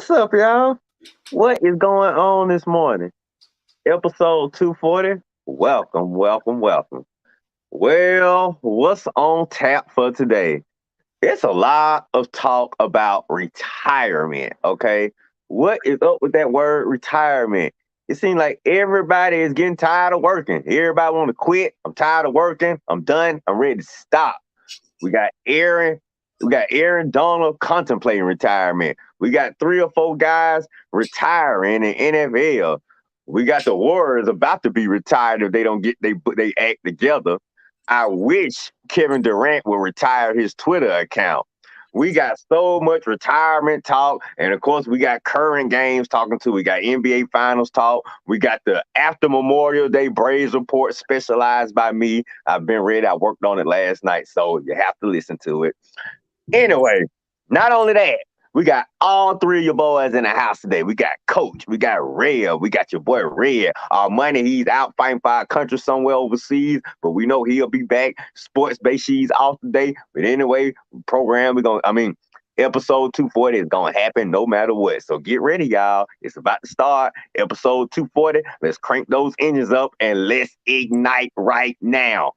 What's up, y'all? What is going on this morning? Episode 240. Welcome, welcome, welcome. Well, what's on tap for today? It's a lot of talk about retirement, okay? What is up with that word retirement? It seems like everybody is getting tired of working. Everybody want to quit. I'm tired of working. I'm done. I'm ready to stop. We got Aaron. We got Aaron Donald contemplating retirement. We got three or four guys retiring in NFL. We got the Warriors about to be retired if they don't get they act together. I wish Kevin Durant would retire his Twitter account. We got so much retirement talk, and of course, we got current games talking to. We got NBA Finals talk. We got the after Memorial Day Braves report, specialized by me. I've been ready. I worked on it last night, so you have to listen to it. Anyway, not only that, we got all three of your boys in the house today. We got Coach, we got Red, we got your boy Red. Our money, he's out fighting for our country somewhere overseas, but we know he'll be back. Sports base, she's off today. But anyway, episode 240 is going to happen no matter what. So get ready, y'all. It's about to start. Episode 240. Let's crank those engines up and let's ignite right now.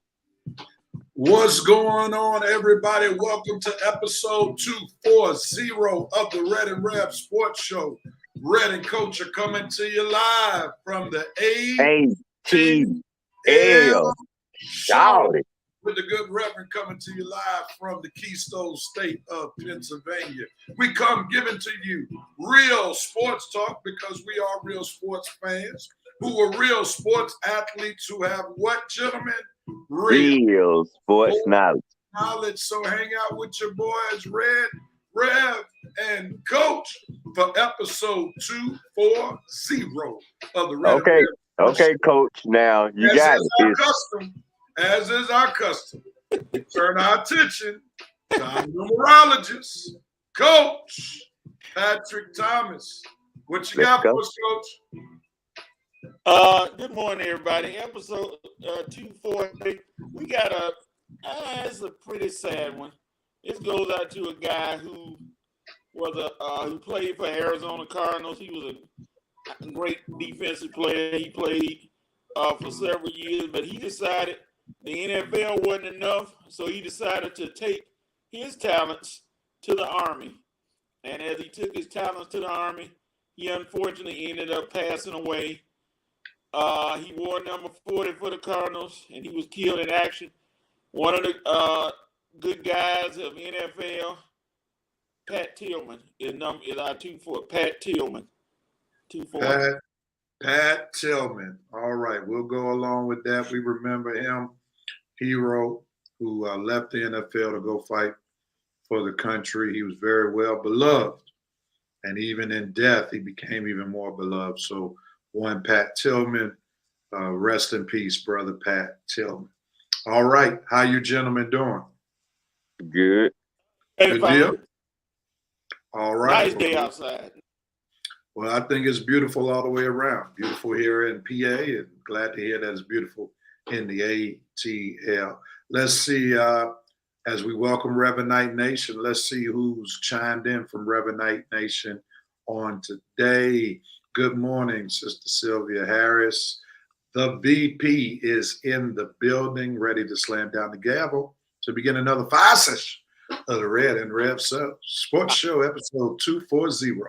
What's going on, everybody? Welcome to episode 240 of the Red and Rev Sports Show. Red and Coach are coming to you live from the ATL. Shout it. With the good Reverend coming to you live from the Keystone State of Pennsylvania. We come giving to you real sports talk because we are real sports fans who are real sports athletes who have what, gentlemen? Real sports knowledge. So hang out with your boys, Red, Rev, and Coach for episode 240 of the Red. Okay, Coach. Now you got it. As is our custom, we turn our attention to our numerologist, Coach Patrick Thomas. What you got for us, Coach? Good morning, everybody. Episode 240. We got it's a pretty sad one. This goes out to a guy who was who played for Arizona Cardinals. He was a great defensive player. He played for several years, but he decided the NFL wasn't enough, so he decided to take his talents to the Army. And as he took his talents to the Army, he unfortunately ended up passing away. He wore number 40 for the Cardinals, and he was killed in action. One of the good guys of NFL, Pat Tillman, is our 2-4. Pat Tillman. 2-4. Pat Tillman. All right, we'll go along with that. We remember him, hero who left the NFL to go fight for the country. He was very well beloved, and even in death, he became even more beloved. So one Pat Tillman, rest in peace, brother Pat Tillman. All right, how you gentlemen doing? Good. Good deal. All right. Nice day outside. Well, I think it's beautiful all the way around. Beautiful here in PA, and glad to hear that it's beautiful in the ATL. Let's see, as we welcome Revenite Nation, let's see who's chimed in from Revenite Nation on today. Good morning, Sister Sylvia Harris. The VP is in the building, ready to slam down the gavel to begin another 5 session of the Red and Rev Sports Show, episode 240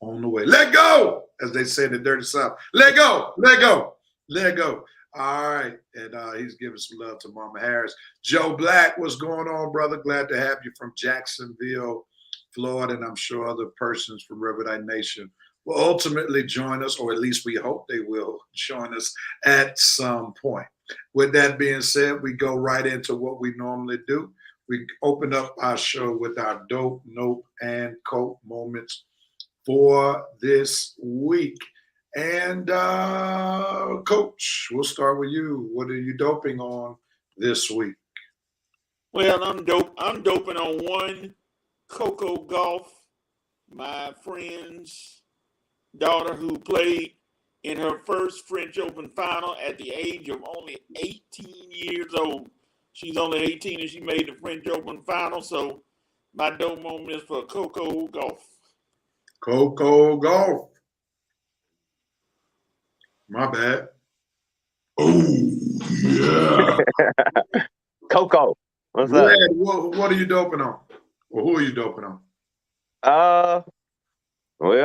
on the way. Let go, as they say in the Dirty South. Let go, let go, let go. All right, and he's giving some love to Mama Harris. Joe Black, what's going on, brother? Glad to have you from Jacksonville, Florida, and I'm sure other persons from Riverlight Nation will ultimately join us, or at least we hope they will join us at some point. With that being said, we go right into what we normally do. We open up our show with our dope, nope, and cope moments for this week. And Coach, we'll start with you. What are you doping on this week? Well, I'm doping on one Coco Golf, my friend's daughter who played in her first French Open final at the age of only 18 years old. She's only 18 and she made the French Open final. So my dope moment is for Coco Golf. Coco Golf. My bad. Oh, yeah. Coco, what's Red, up? what are you doping on? Or who are you doping on? Well,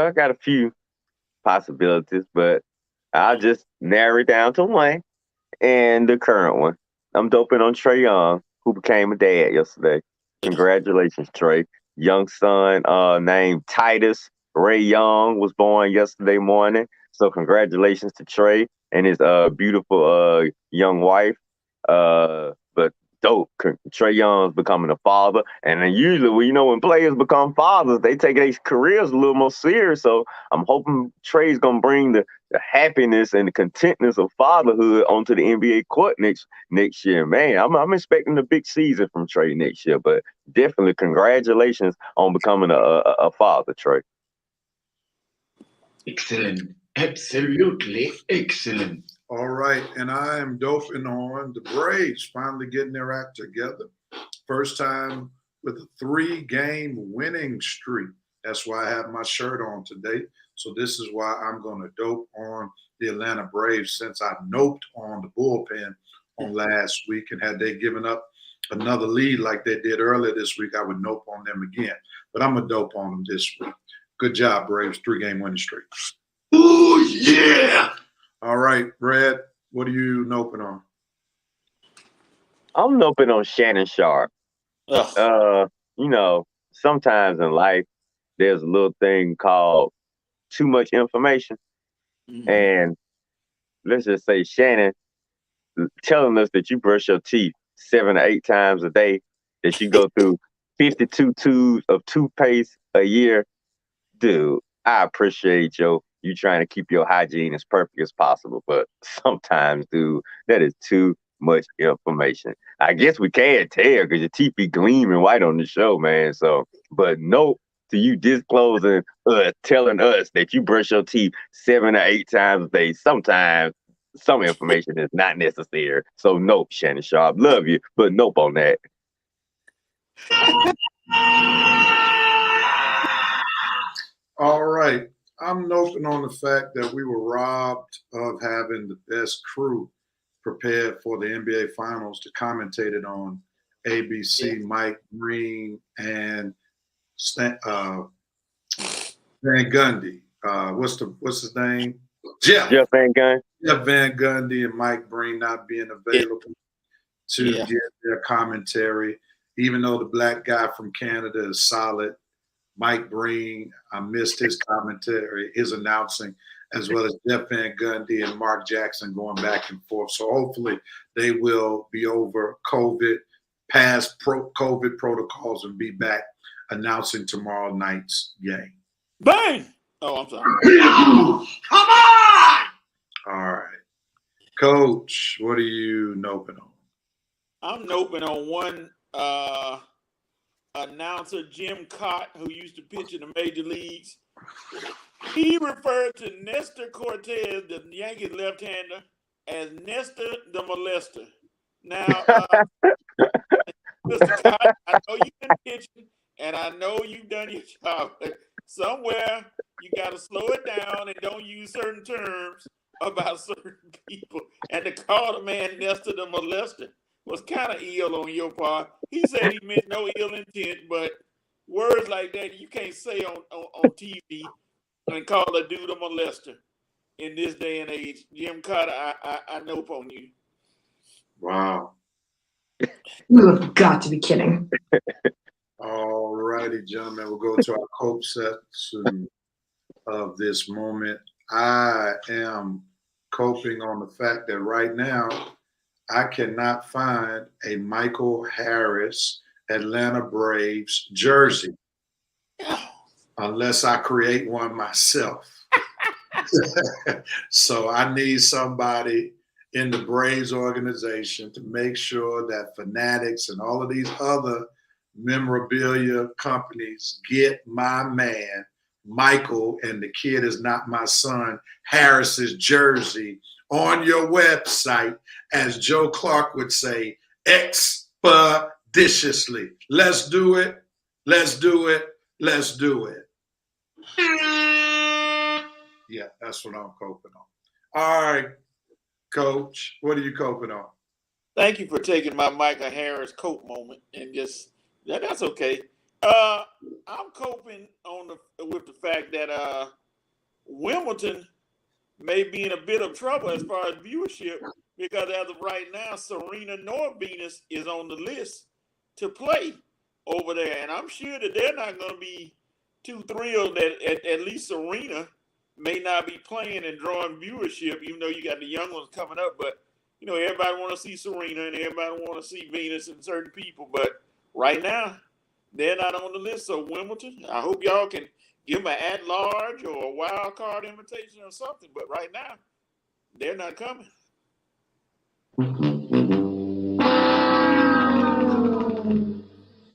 I got a few possibilities, but I'll just narrow it down to one. And the current one, I'm doping on Trae Young, who became a dad yesterday. Congratulations, Trae. Young son named Titus Ray Young was born yesterday morning. So congratulations to Trae and his beautiful young wife. But dope. Trae Young's becoming a father. And then usually, when players become fathers, they take their careers a little more serious. So I'm hoping Trae's going to bring the happiness and the contentness of fatherhood onto the NBA court next year. Man, I'm expecting a big season from Trae next year. But definitely congratulations on becoming a father, Trae. Excellent. Absolutely excellent. All right, and I am doping on the Braves finally getting their act together. First time with a 3-game winning streak. That's why I have my shirt on today. So this is why I'm going to dope on the Atlanta Braves, since I noped on the bullpen on last week, and had they given up another lead like they did earlier this week, I would nope on them again. But I'm going to dope on them this week. Good job, Braves. 3-game winning streak. Oh, yeah. All right, Brad, what are you noping on? I'm noping on Shannon Sharp. Sometimes in life, there's a little thing called too much information. Mm-hmm. And let's just say Shannon telling us that you brush your teeth 7 or 8 times a day, that you go through 52 tubes of toothpaste a year. Dude, I appreciate you trying to keep your hygiene as perfect as possible. But sometimes, dude, that is too much information. I guess we can't tell because your teeth be gleaming white on the show, man. So, but nope to you disclosing, telling us that you brush your teeth 7 or 8 times a day. Sometimes some information is not necessary. So nope, Shannon Sharp. Love you, but nope on that. All right. I'm noping on the fact that we were robbed of having the best crew prepared for the NBA Finals to commentate it on ABC. Yeah. Mike Breen and Van Gundy. What's his name? Jeff Van Gundy. Jeff Van Gundy and Mike Breen not being available to get their commentary. Even though the black guy from Canada is solid, Mike Breen, I missed his commentary, his announcing, as well as Jeff Van Gundy and Mark Jackson going back and forth. So hopefully they will be over COVID, past COVID protocols, and be back announcing tomorrow night's game. Bang! Oh, I'm sorry. Come on! All right. Coach, what are you noping on? I'm noping on one announcer, Jim Cott, who used to pitch in the major leagues. He referred to Nestor Cortez, the Yankees left-hander, as Nestor the Molester. Now, Mr. Cott, I know you've been pitching, and I know you've done your job, but somewhere you got to slow it down and don't use certain terms about certain people. And to call the man Nestor the Molester was kind of ill on your part. He said he meant no ill intent, but words like that you can't say on TV and call a dude a molester in this day and age. Jim Carter, I nope on you. Wow. You have got to be kidding. All righty, gentlemen. We'll go to our cope section of this moment. I am coping on the fact that right now I cannot find a Michael Harris Atlanta Braves jersey unless I create one myself. So I need somebody in the Braves organization to make sure that Fanatics and all of these other memorabilia companies get my man, Michael, and the kid is not my son, Harris's jersey on your website, as Joe Clark would say, expeditiously. Let's do it. Let's do it. Let's do it. Yeah, that's what I'm coping on. All right, Coach, what are you coping on? Thank you for taking my Michael Harris coat moment and just that's okay. I'm coping with the fact that Wimbledon may be in a bit of trouble as far as viewership because as of right now, Serena nor Venus is on the list to play over there, and I'm sure that they're not going to be too thrilled that at least Serena may not be playing and drawing viewership, even though you got the young ones coming up. But you know, everybody want to see Serena and everybody want to see Venus and certain people. But right now, they're not on the list. So Wimbledon, I hope y'all can give them an at-large or a wild card invitation or something. But right now, they're not coming.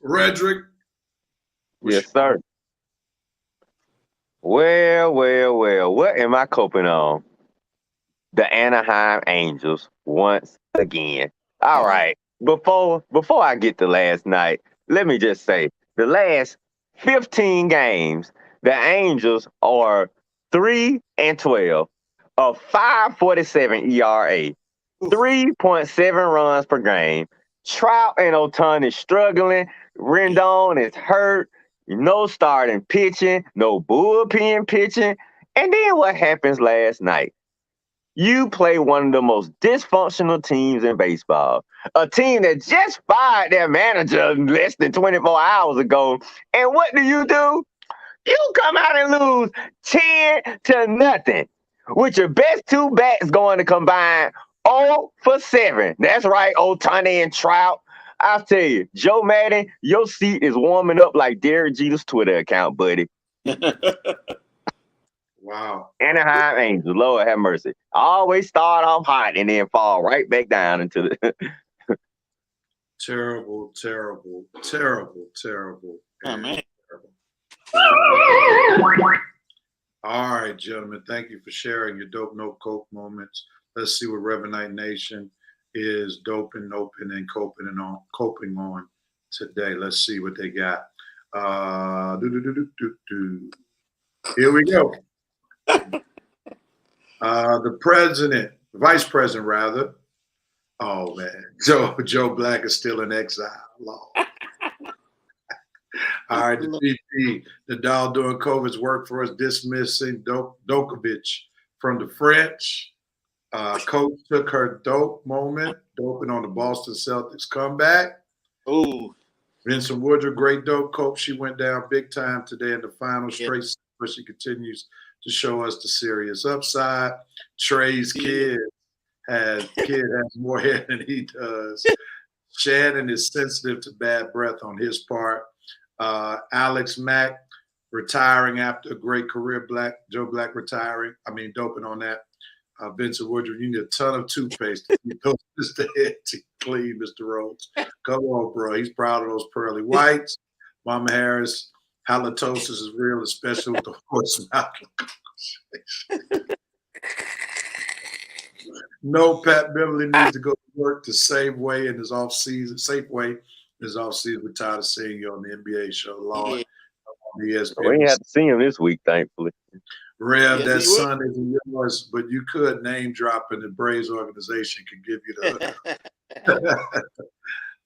Redrick. Yes, sir. Well. What am I coping on? The Anaheim Angels once again. All right. Before I get to last night, let me just say the last 15 games, the Angels are 3-12, a 5.47 ERA, 3.7 runs per game. Trout and Ohtani is struggling. Rendon is hurt. No starting pitching, no bullpen pitching. And then what happens last night? You play one of the most dysfunctional teams in baseball, a team that just fired their manager less than 24 hours ago. And what do? You come out and lose 10-0 with your best two bats going to combine 0 for 7. That's right, Ohtani and Trout. I'll tell you, Joe Madden, your seat is warming up like Derek Jeter's Twitter account, buddy. Wow. Anaheim Angels, Lord have mercy. Always start off hot and then fall right back down into the Terrible. Oh, man. All right, gentlemen. Thank you for sharing your dope no cope moments. Let's see what Reverend Knight Nation is doping, noping, and coping on today. Let's see what they got. Here we go. The vice president rather. Oh man, Joe Black is still in exile. Lord. All right, the VP, Nadal doing COVID's work for us, dismissing Djokovic from the French. Coach took her dope moment, doping on the Boston Celtics comeback. Ooh. Vincent Woodruff, great dope coach. She went down big time today in the final straight, but she continues to show us the serious upside. Trey's kid has more hair than he does. Shannon is sensitive to bad breath on his part. Alex Mack retiring after a great career. Joe Black retiring. Doping on that. Vincent Woodruff, you need a ton of toothpaste to keep those head to clean, Mr. Rhodes. Come on, bro. He's proud of those pearly whites. Mama Harris, halitosis is real, especially with the horse mouth. No, Pat Beverly needs to go to work to Safeway in his off-season. We're tired of seeing you on the NBA show. Lord, on ESPN. We ain't have to see him this week, thankfully. Rev, that son isn't yours, but you could name drop and the Braves organization could give you the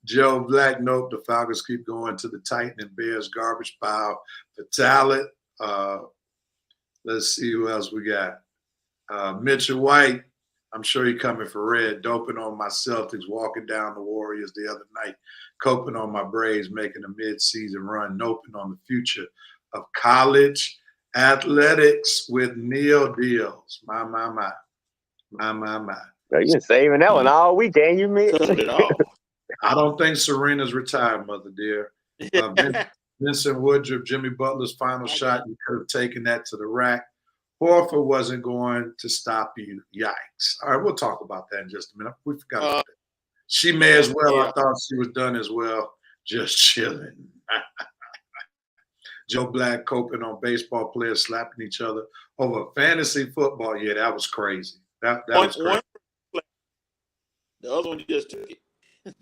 Joe Black, nope, the Falcons keep going to the Titan and Bears garbage pile for talent. Let's see who else we got. Mitchell White, I'm sure you're coming for red, doping on my Celtics, walking down the Warriors the other night, coping on my Braves, making a mid-season run, noping on the future of college athletics with Neil Deals. My. You've been saving that one all weekend, you mean? I don't think Serena's retired, mother dear. Vincent Woodruff, Jimmy Butler's final shot, you could have taken that to the rack. Horford wasn't going to stop you. Yikes. All right, we'll talk about that in just a minute. We forgot about that. She may as well. I thought she was done as well. Just chilling. Joe Black coping on baseball players slapping each other over fantasy football. Yeah, that was crazy. That was crazy. The other one just took it.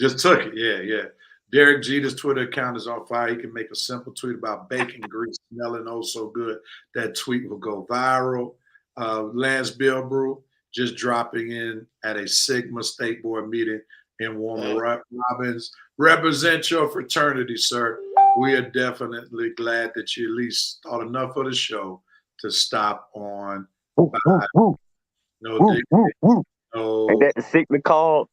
Just took it. Yeah. Derek Jeter's Twitter account is on fire. He can make a simple tweet about bacon grease smelling oh so good. That tweet will go viral. Lance Bilbrew just dropping in at a Sigma State Board meeting in Warner Robins. Represent your fraternity, sir. We are definitely glad that you at least thought enough of the show to stop on by. No, Ain't that the Sigma call?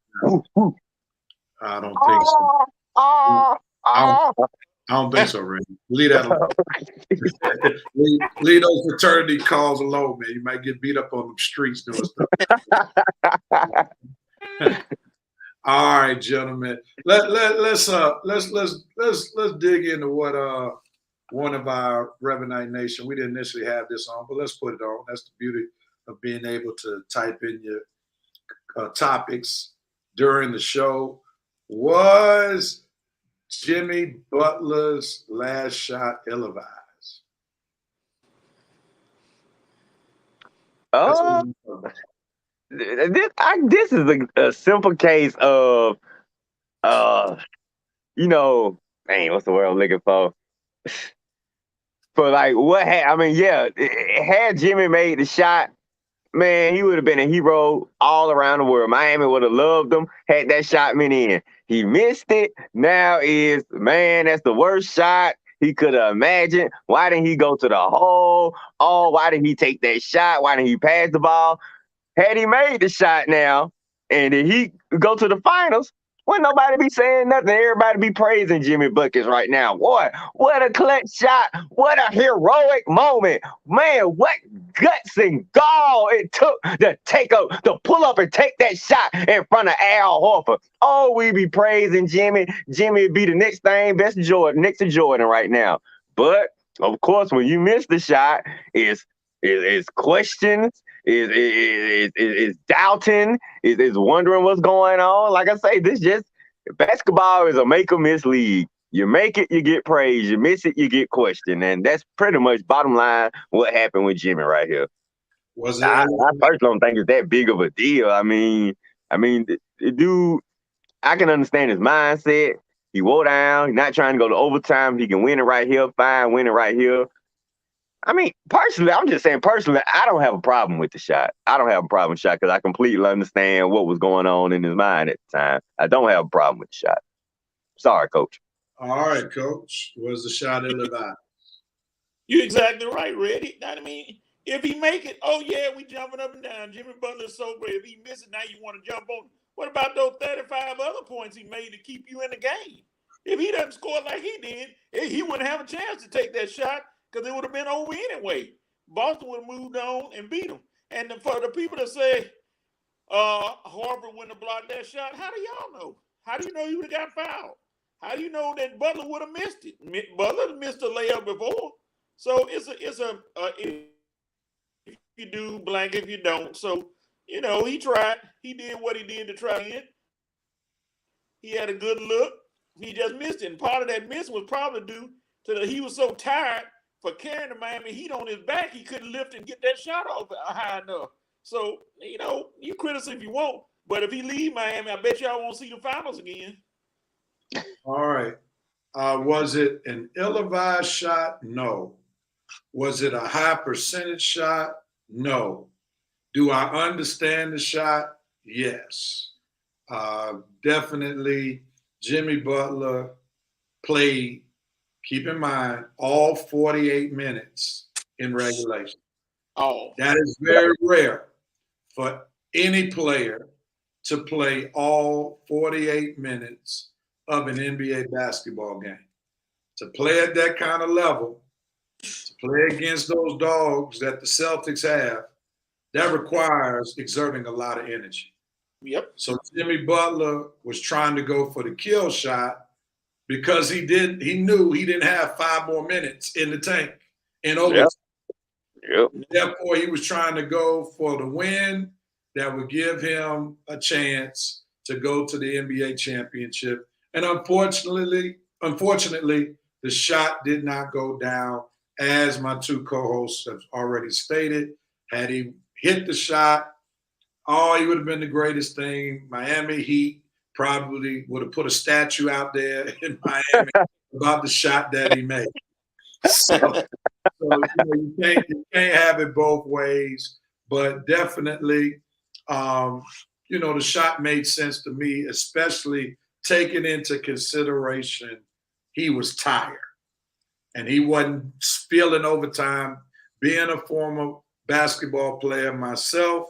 I don't think so. I don't think so, Ray. Leave that alone. leave those fraternity calls alone, man. You might get beat up on the streets doing stuff. All right, gentlemen. Let's dig into what one of our Revenite Nation. We didn't initially have this on, but let's put it on. That's the beauty of being able to type in your topics during the show. Was Jimmy Butler's last shot ill-advised? This is a simple case of, what's the word I'm looking for? For like what had Jimmy made the shot, man, he would have been a hero all around the world. Miami would have loved him had that shot went in. He missed it. Now that's the worst shot he could have imagined. Why didn't he go to the hole? Oh, why didn't he take that shot? Why didn't he pass the ball? Had he made the shot now, and did he go to the finals, wouldn't nobody be saying nothing. Everybody be praising Jimmy Buckets right now. Boy, what a clutch shot. What a heroic moment. Man, what guts and gall it took to pull up and take that shot in front of Al Horford. Oh, we be praising Jimmy. Jimmy would be the next thing, next to Jordan right now. But, of course, when you miss the shot, it's questions, is doubting, is wondering what's going on. Like I say, basketball is a make or miss league. You make it, you get praise. You miss it, you get questioned. And that's pretty much bottom line what happened with Jimmy right here. I personally don't think it's that big of a deal. I mean, the dude, I can understand his mindset. He wore down. He's not trying to go to overtime. He can win it right here. Fine, win it right here. I mean, personally, I don't have a problem with the shot. I don't have a problem with the shot because I completely understand what was going on in his mind at the time. I don't have a problem with the shot. Sorry, Coach. All right, Coach. Was the shot ill-advised? You're exactly right, Reddy. I mean, if he make it, oh, yeah, we jumping up and down. Jimmy Butler's so great. If he miss it, now you want to jump on him. What about those 35 other points he made to keep you in the game? If he doesn't score like he did, he wouldn't have a chance to take that shot, because it would have been over anyway. Boston would have moved on and beat them. And for the people that say Harvard wouldn't have blocked that shot, how do y'all know? How do you know he would have got fouled? How do you know that Butler would have missed it? Butler missed a layup before. So it's a if you do, blank if you don't. So, he tried. He did what he did to try in. He had a good look. He just missed it. And part of that miss was probably due to he was so tired for carrying the Miami Heat on his back, he couldn't lift and get that shot off high enough. So, you criticize if you want, but if he leave Miami, I bet y'all won't see the finals again. All right. Was it an ill-advised shot? No. Was it a high percentage shot? No. Do I understand the shot? Yes. Definitely Jimmy Butler played, keep in mind, all 48 minutes in regulation. Oh, that is very rare for any player to play all 48 minutes of an NBA basketball game. To play at that kind of level, to play against those dogs that the Celtics have, that requires exerting a lot of energy. Yep. So Jimmy Butler was trying to go for the kill shot because he knew he didn't have 5 more minutes in the tank in overtime. Yep. Therefore, he was trying to go for the win that would give him a chance to go to the NBA championship. And unfortunately, the shot did not go down, as my 2 co-hosts have already stated. Had he hit the shot, he would have been the greatest thing. Miami Heat probably would have put a statue out there in Miami about the shot that he made. So you can't have it both ways, but definitely, the shot made sense to me, especially taking into consideration he was tired and he wasn't feeling overtime. Being a former basketball player myself,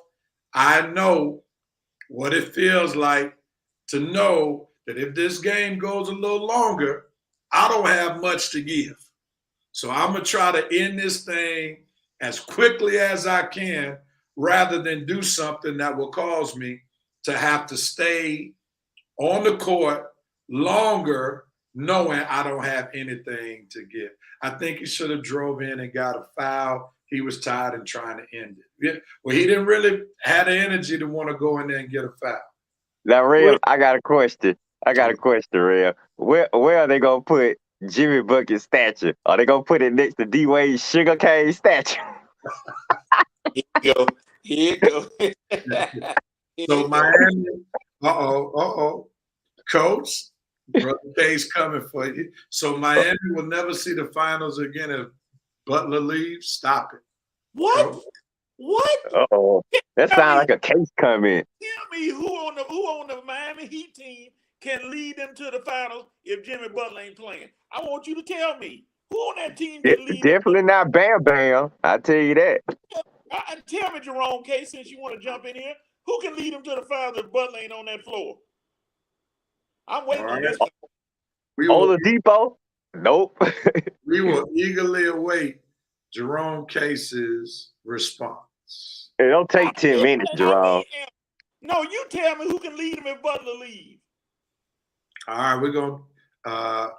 I know what it feels like to know that if this game goes a little longer, I don't have much to give. So I'm going to try to end this thing as quickly as I can rather than do something that will cause me to have to stay on the court longer knowing I don't have anything to give. I think he should have drove in and got a foul. He was tired and trying to end it. Well, he didn't really have the energy to want to go in there and get a foul. Now, Rev, I got a question. Rev. Where are they going to put Jimmy Bucket's statue? Are they going to put it next to D-Wade's sugarcane statue? Here you go. So Miami, Coach, Brother K's coming for you. So Miami will never see the finals again if Butler leaves. Stop it. What? Coach. What? Uh-oh. That sounds like a case comment. Tell me who on the Miami Heat team can lead them to the finals if Jimmy Butler ain't playing. I want you to tell me who on that team can lead. Definitely not Bam Bam. I tell you that. Tell me, Jerome K, since you want to jump in here, who can lead them to the finals if Butler ain't on that floor? I'm waiting on this. Oladipo? Nope. We will eagerly await Jerome Case's response. It don't take 10 minutes, Jerome. No, you tell me who can lead them if Butler leaves. All right, we're going to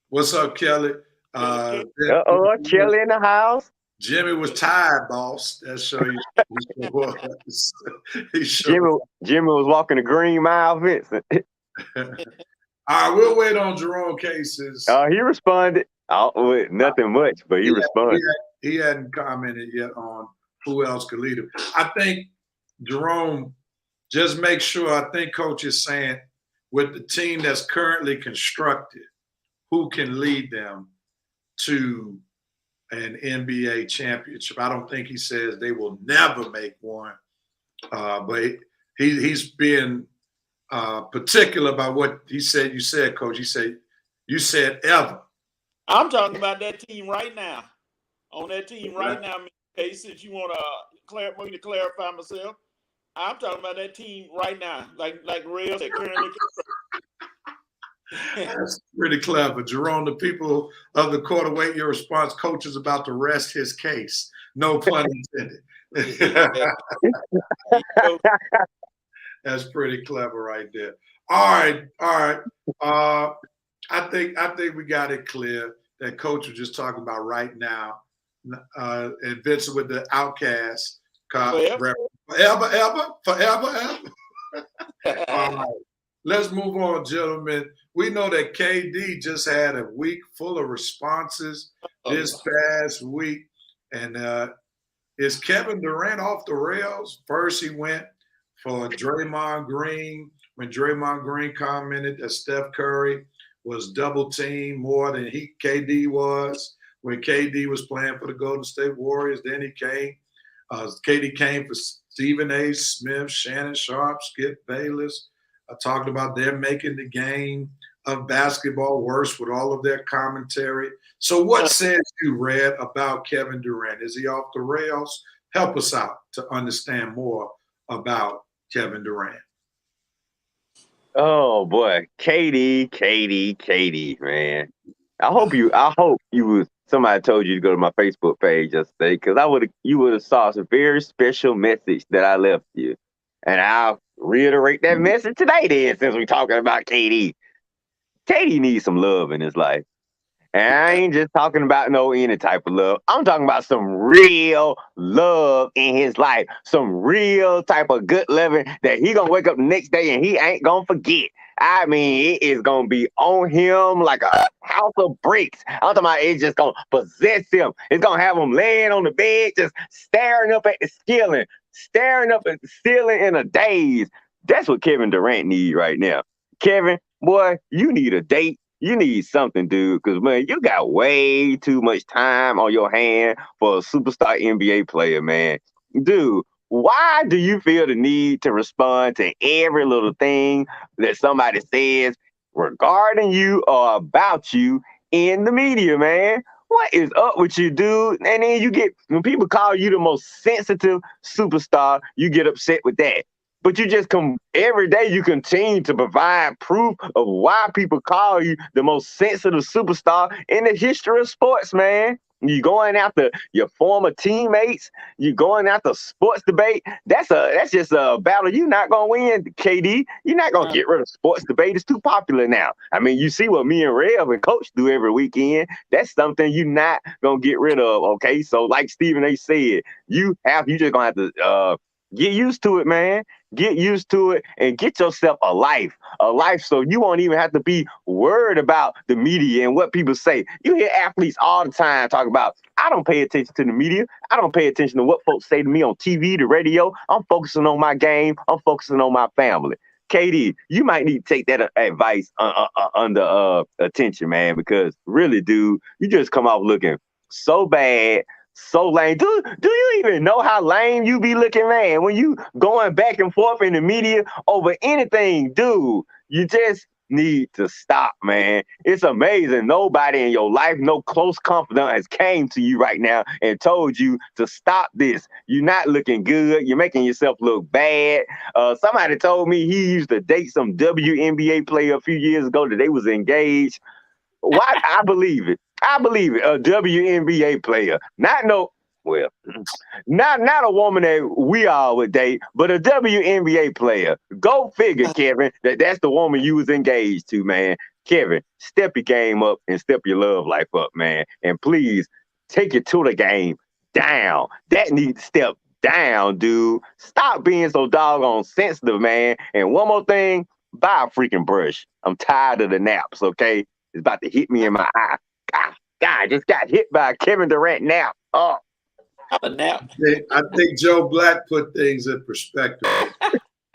what's up, Kelly? Kelly in the house. Jimmy was tired, boss. That show you. Jimmy was walking the Green Mile, Vincent. All right, we'll wait on Jerome Cases. He responded. With nothing much, but he responded. He hadn't commented yet on who else could lead him. I think Jerome, just make sure, I think Coach is saying with the team that's currently constructed, who can lead them to an NBA championship. I don't think he says they will never make one, but he's being particular about what he said. You said, Coach, you said ever. I'm talking about that team right now. On that team right now, Hey, since you want me to clarify myself, I'm talking about that team right now, like Real said, currently. That's pretty clever. Jerome, the people of the court await your response. Coach is about to rest his case. No pun intended. That's pretty clever right there. All right. I think we got it clear that Coach was just talking about right now. And Vincent with the Outcast. Forever. All right. Let's move on, gentlemen. We know that KD just had a week full of responses this past week. And is Kevin Durant off the rails? First, he went for Draymond Green when Draymond Green commented that Steph Curry was double teamed more than KD was when KD was playing for the Golden State Warriors. Then he came. KD came for Stephen A. Smith, Shannon Sharp, Skip Bayless. I talked about them making the game of basketball worse with all of their commentary. So what says you, Red, about Kevin Durant? Is he off the rails? Help us out to understand more about Kevin Durant. Oh boy, KD, man. I hope somebody told you to go to my Facebook page yesterday, because you would have saw a very special message that I left you. And I'll reiterate that message today then, since we're talking about KD. KD needs some love in his life. And I ain't just talking about any type of love. I'm talking about some real love in his life. Some real type of good living that he gonna wake up the next day and he ain't gonna forget. I mean, it is gonna be on him like a house of bricks. I'm talking about it's just gonna possess him. It's gonna have him laying on the bed, just staring up at the ceiling in a daze, That's what Kevin Durant need right now. Kevin, boy, you need a date. You need something, dude, because, man, you got way too much time on your hand for a superstar NBA player, man. Dude, why do you feel the need to respond to every little thing that somebody says regarding you or about you in the media, man? What is up with you, dude? And then when people call you the most sensitive superstar, you get upset with that. But you just every day you continue to provide proof of why people call you the most sensitive superstar in the history of sports, man. You going after your former teammates, you going after sports debate. That's just a battle you're not gonna win, KD. You're not gonna get rid of sports debate. It's too popular now. I mean, you see what me and Rev and Coach do every weekend. That's something you're not gonna get rid of. Okay, so like Stephen A. said, you just gonna have to get used to it, man. Get used to it and get yourself a life so you won't even have to be worried about the media and what people say. You hear athletes all the time talk about, I don't pay attention to the media. I don't pay attention to what folks say to me on TV, the radio. I'm focusing on my game. I'm focusing on my family. KD, you might need to take that advice under attention, man, because really, dude, you just come off looking so bad, so lame. Do you even know how lame you be looking, man? When you going back and forth in the media over anything, dude, you just need to stop, man. It's amazing. Nobody in your life, no close confidant has came to you right now and told you to stop this. You're not looking good. You're making yourself look bad. Somebody told me he used to date some WNBA player a few years ago that they was engaged. Why? I believe it. A WNBA player, not a woman that we all would date, but a WNBA player. Go figure, Kevin. That's the woman you was engaged to, man. Kevin, step your game up and step your love life up, man. And please take it to the game down. That needs to step down, dude. Stop being so doggone sensitive, man. And one more thing, buy a freaking brush. I'm tired of the naps, okay? It's about to hit me in my eye. God, I just got hit by a Kevin Durant nap. Oh. A nap. I think Joe Black put things in perspective.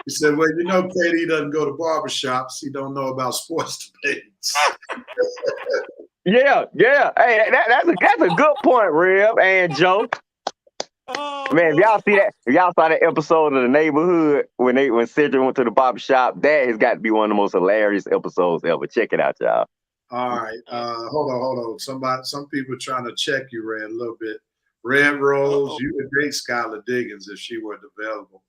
He said, well, you know, KD doesn't go to barbershops. He don't know about sports debates. Yeah. Hey, that's a good point, Rev and Joe. Oh, man, if y'all saw that episode of The Neighborhood when Cedric went to the barbershop, that has got to be one of the most hilarious episodes ever. Check it out, y'all. All right. Hold on. Some people are trying to check you, Red, a little bit. Red Rose, you would date Skylar Diggins if she were available.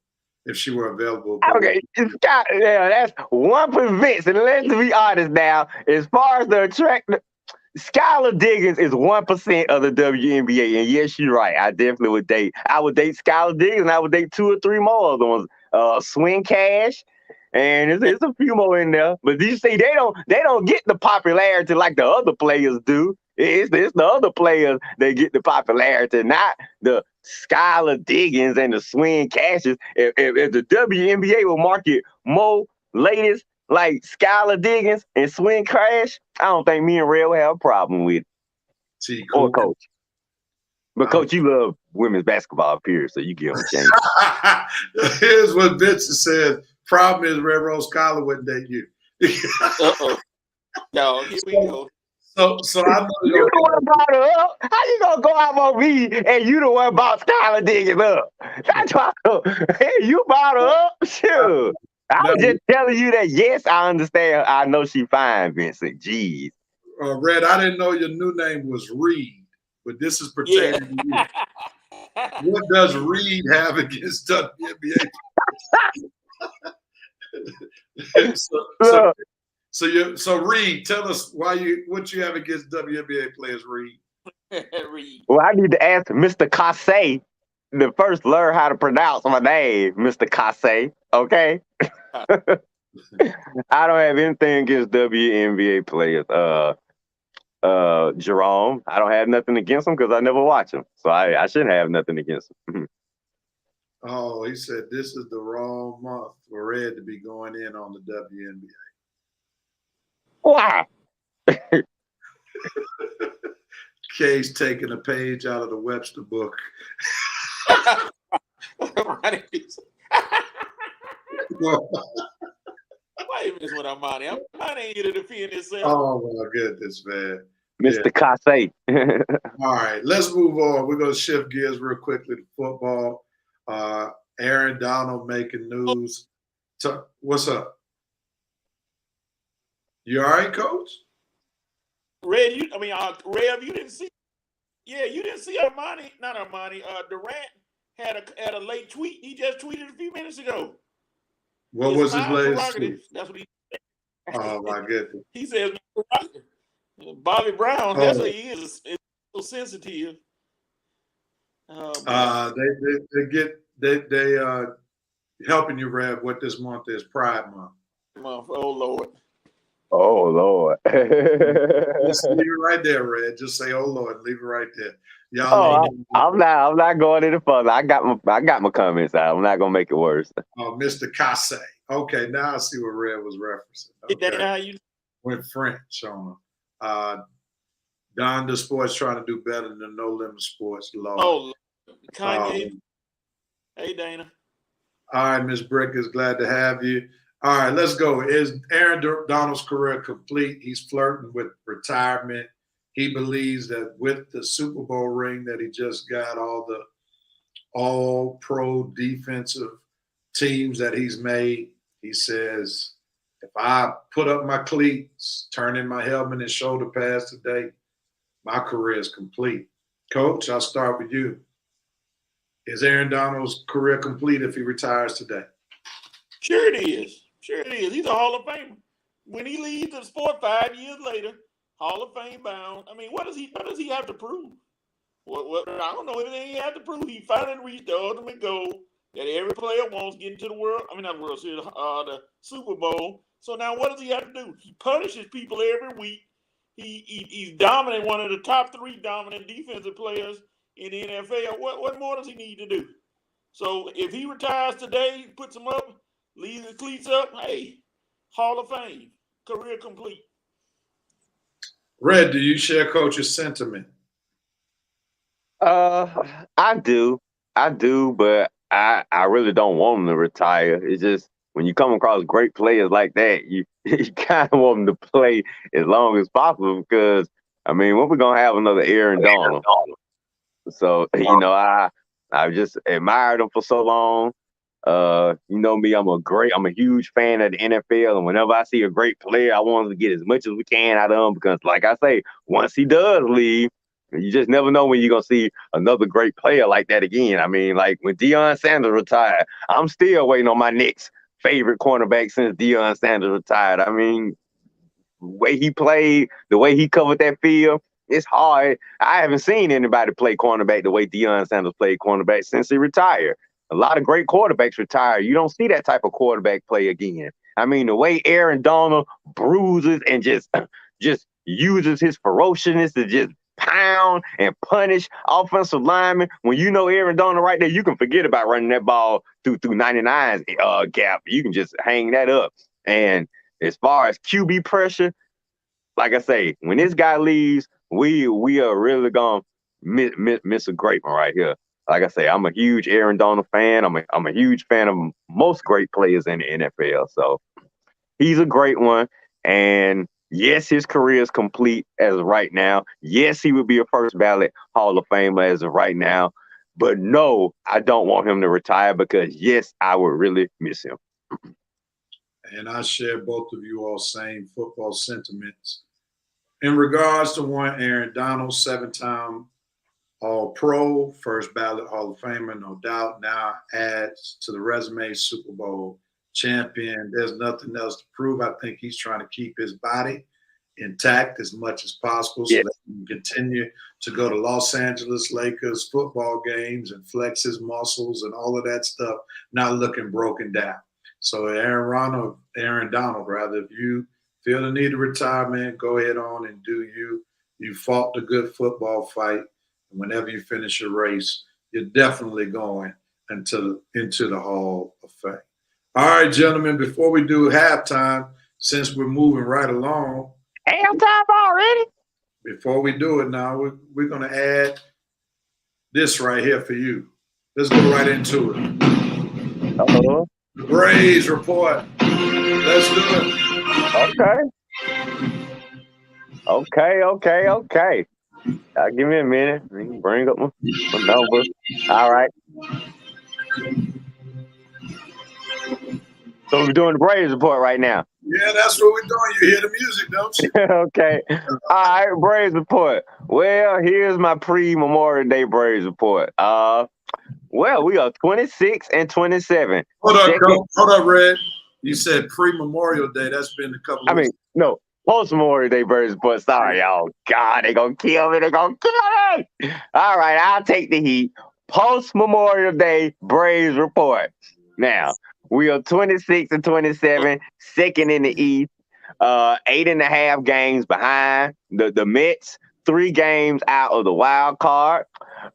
Okay, that's one for Vince. And let's be honest now, as far as the attractive, Skylar Diggins is 1% of the WNBA. And yes, you're right. I definitely would date. I would date Skylar Diggins, and I would date 2 or 3 more other ones. Swing Cash. And there's a few more in there, but you see, they don't get the popularity like the other players do. It's the other players that get the popularity, not the Skylar Diggins and the Swing Cashes. If the WNBA will market more ladies like Skylar Diggins and Swing Cash, I don't think me and Red will have a problem with it. See, cool. Or Coach. But Coach, you love women's basketball, period, so you give them a chance. Here's what Vince said. Problem is, Red Rose Skylar wouldn't date you. No, here we go. So I know you the one brought her up. How you gonna go out on me and you the one brought Skylar Diggins up? That's why. Hey, you brought her up. Sure. I was just telling you that. Yes, I understand. I know she fine, Vincent. Jeez. Red, I didn't know your new name was Reed, but this is pertaining to you. What does Reed have against WNBA? So Reed, tell us what you have against WNBA players, Reed. Well, I need to ask Mr. Casse to first learn how to pronounce my name, Mr. Casse. Okay. I don't have anything against WNBA players. Jerome, I don't have nothing against him because I never watch him, so I shouldn't have nothing against him. Oh, he said this is the wrong month for Red to be going in on the WNBA. Why? Kay's taking a page out of the Webster book. Why you messing with Armani? Armani ain't here to defend himself. Oh my goodness, man. Mr. Kase. All right, let's move on. We're gonna shift gears real quickly to football. Aaron Donald making news. What's up? You all right, Coach? Rev, you didn't see. Yeah, you didn't see Armani. Not Armani. Durant had a late tweet. He just tweeted a few minutes ago. What was his latest? That's what he said. Oh my goodness. He says Bobby Brown. That's what he is. It's so sensitive. They helping you, Rev. What this month is? Pride Month. Oh Lord. Oh Lord. Just leave it right there, Red. Just say, "Oh Lord," leave it right there. Y'all. I'm not going any further. I got my comments out. I'm not gonna make it worse. Oh, Mr. Kase. Okay, now I see what Red was referencing. Okay. How you Went French on him. Don the Sports trying to do better than No Limit Sports. Lord. Oh, Kanye. Hey, Dana. All right, Miss Brick is glad to have you. All right, let's go. Is Aaron Donald's career complete? He's flirting with retirement. He believes that with the Super Bowl ring that he just got, all the all-pro defensive teams that he's made, he says, if I put up my cleats, turn in my helmet and shoulder pads today, my career is complete. Coach, I'll start with you. Is Aaron Donald's career complete if he retires today? Sure it is. Sure it is. He's a Hall of Famer. When he leaves the sport 5 years later, Hall of Fame bound. I mean, what does he have to prove? What I don't know anything he had to prove. He finally reached the ultimate goal that every player wants, getting to the the Super Bowl. So now what does he have to do? He punishes people every week. He's dominant, one of the top 3 dominant defensive players in the NFL. What more does he need to do? So if he retires today, puts them up, leaves the cleats up, hey, Hall of Fame, career complete. Red, do you share Coach's sentiment? I do, but I really don't want him to retire. It's just when you come across great players like that, you kind of want them to play as long as possible because, I mean, when we're going to have another Aaron Donald? So, I've just admired him for so long. You know me, I'm a huge fan of the NFL, and whenever I see a great player, I want to get as much as we can out of him because, like I say, once he does leave, you just never know when you're going to see another great player like that again. I mean, like when Deion Sanders retired, I'm still waiting on my next favorite cornerback since Deion Sanders retired. I mean, the way he played, the way he covered that field, it's hard. I haven't seen anybody play cornerback the way Deion Sanders played cornerback since he retired. A lot of great quarterbacks retire. You don't see that type of quarterback play again. I mean, the way Aaron Donald bruises and just uses his ferociousness to just pound and punish offensive linemen. When you know Aaron Donald right there, you can forget about running that ball through 99's gap. You can just hang that up. And as far as QB pressure, like I say, when this guy leaves, we are really gonna miss a great one right here. Like I say, I'm a huge Aaron Donald fan. I'm a huge fan of most great players in the NFL. So he's a great one. And yes, his career is complete as of right now. Yes, he would be a first ballot Hall of Famer as of right now. But no, I don't want him to retire because, yes, I would really miss him. And I share both of you all same football sentiments. In regards to one, Aaron Donald, 7-time All-Pro, first ballot Hall of Famer, no doubt. Now adds to the resume, Super Bowl champion. There's nothing else to prove. I think he's trying to keep his body intact as much as possible so that he can continue to go to Los Angeles Lakers football games and flex his muscles and all of that stuff, not looking broken down. So Aaron Donald, if you feel the need to retire, man, go ahead on and do you. You fought the good football fight. And whenever you finish your race, you're definitely going into the Hall of Fame. All right, gentlemen, before we do halftime, since we're moving right along. Halftime already? Before we do it now, we're going to add this right here for you. Let's go right into it. Uh-oh. Braves report. Let's do it. Okay. Give me a minute. Let me bring up my numbers. All right. So we're doing the Braves report right now. Yeah, that's what we're doing. You hear the music, don't you? Okay. All right, Braves report. Well, here's my pre-Memorial Day Braves report. Well, we are 26 and 27. Hold up, Red. You said pre-Memorial Day. That's been a couple of weeks. No, post-Memorial Day Braves report. Sorry, y'all. God, they gonna kill me. All right, I'll take the heat. Post-Memorial Day Braves report. Now, we are 26 and 27, second in the East, 8.5 games behind the Mets, 3 games out of the wild card.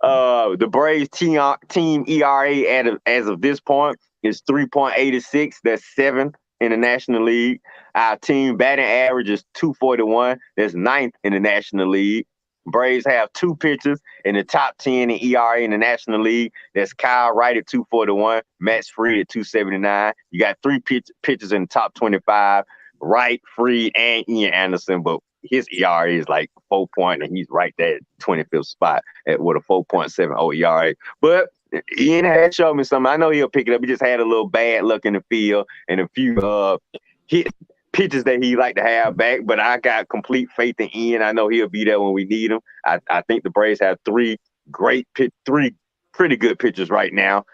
The Braves team ERA as of this point is 3.86. That's 7th in the National League. Our team batting average is 241. That's 9th in the National League. Braves have 2 pitchers in the top 10 in ERA in the National League. That's Kyle Wright at 241, Max Fried at 279. You got 3 pitchers in the top 25, Wright, Fried, and Ian Anderson, but his ERA is like 4 point, and he's right there at 25th spot with a 4.70 ERA. But Ian had showed me something. I know he'll pick it up. He just had a little bad luck in the field and a few pitches that he like to have back, but I got complete faith in Ian. I know he'll be there when we need him. I think the Braves have 3 pretty good pitchers right now.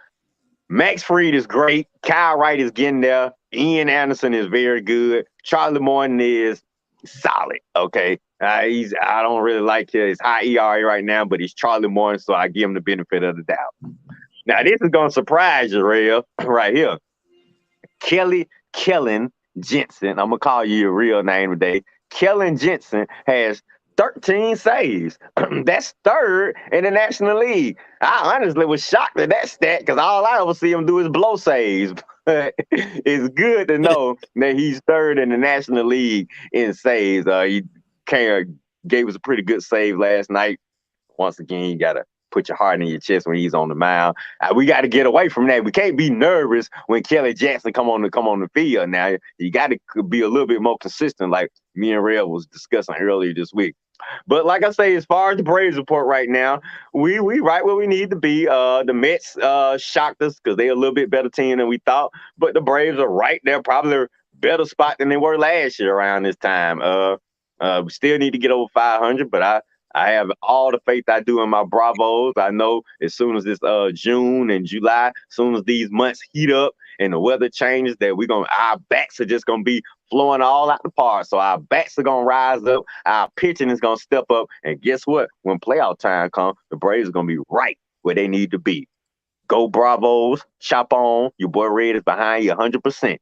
Max Fried is great. Kyle Wright is getting there. Ian Anderson is very good. Charlie Morton is solid. Okay, I don't really like his high ERA right now, but he's Charlie Morton, so I give him the benefit of the doubt. Now this is gonna surprise you, real right here. Kellen Jensen. I'm gonna call you your real name today. Kellen Jensen has 13 saves. That's 3rd in the National League. I honestly was shocked at that stat because all I ever see him do is blow saves. But it's good to know that he's 3rd in the National League in saves. He gave us a pretty good save last night. Once again, you gotta put your heart in your chest when he's on the mound. We got to get away from that. We can't be nervous when Kelly Jackson come on the field. Now you got to be a little bit more consistent, like me and Real was discussing earlier this week. But like I say, as far as the Braves report right now, we right where we need to be. The Mets shocked us because they're a little bit better team than we thought. But the Braves are right there, probably a better spot than they were last year around this time. We still need to get over 500, but I have all the faith I do in my Bravos. I know as soon as this June and July, as soon as these months heat up and the weather changes, that our backs are just gonna be flowing all out the park. So our backs are gonna rise up, our pitching is gonna step up, and guess what? When playoff time comes, the Braves are gonna be right where they need to be. Go Bravos, chop on. Your boy Red is behind you 100%.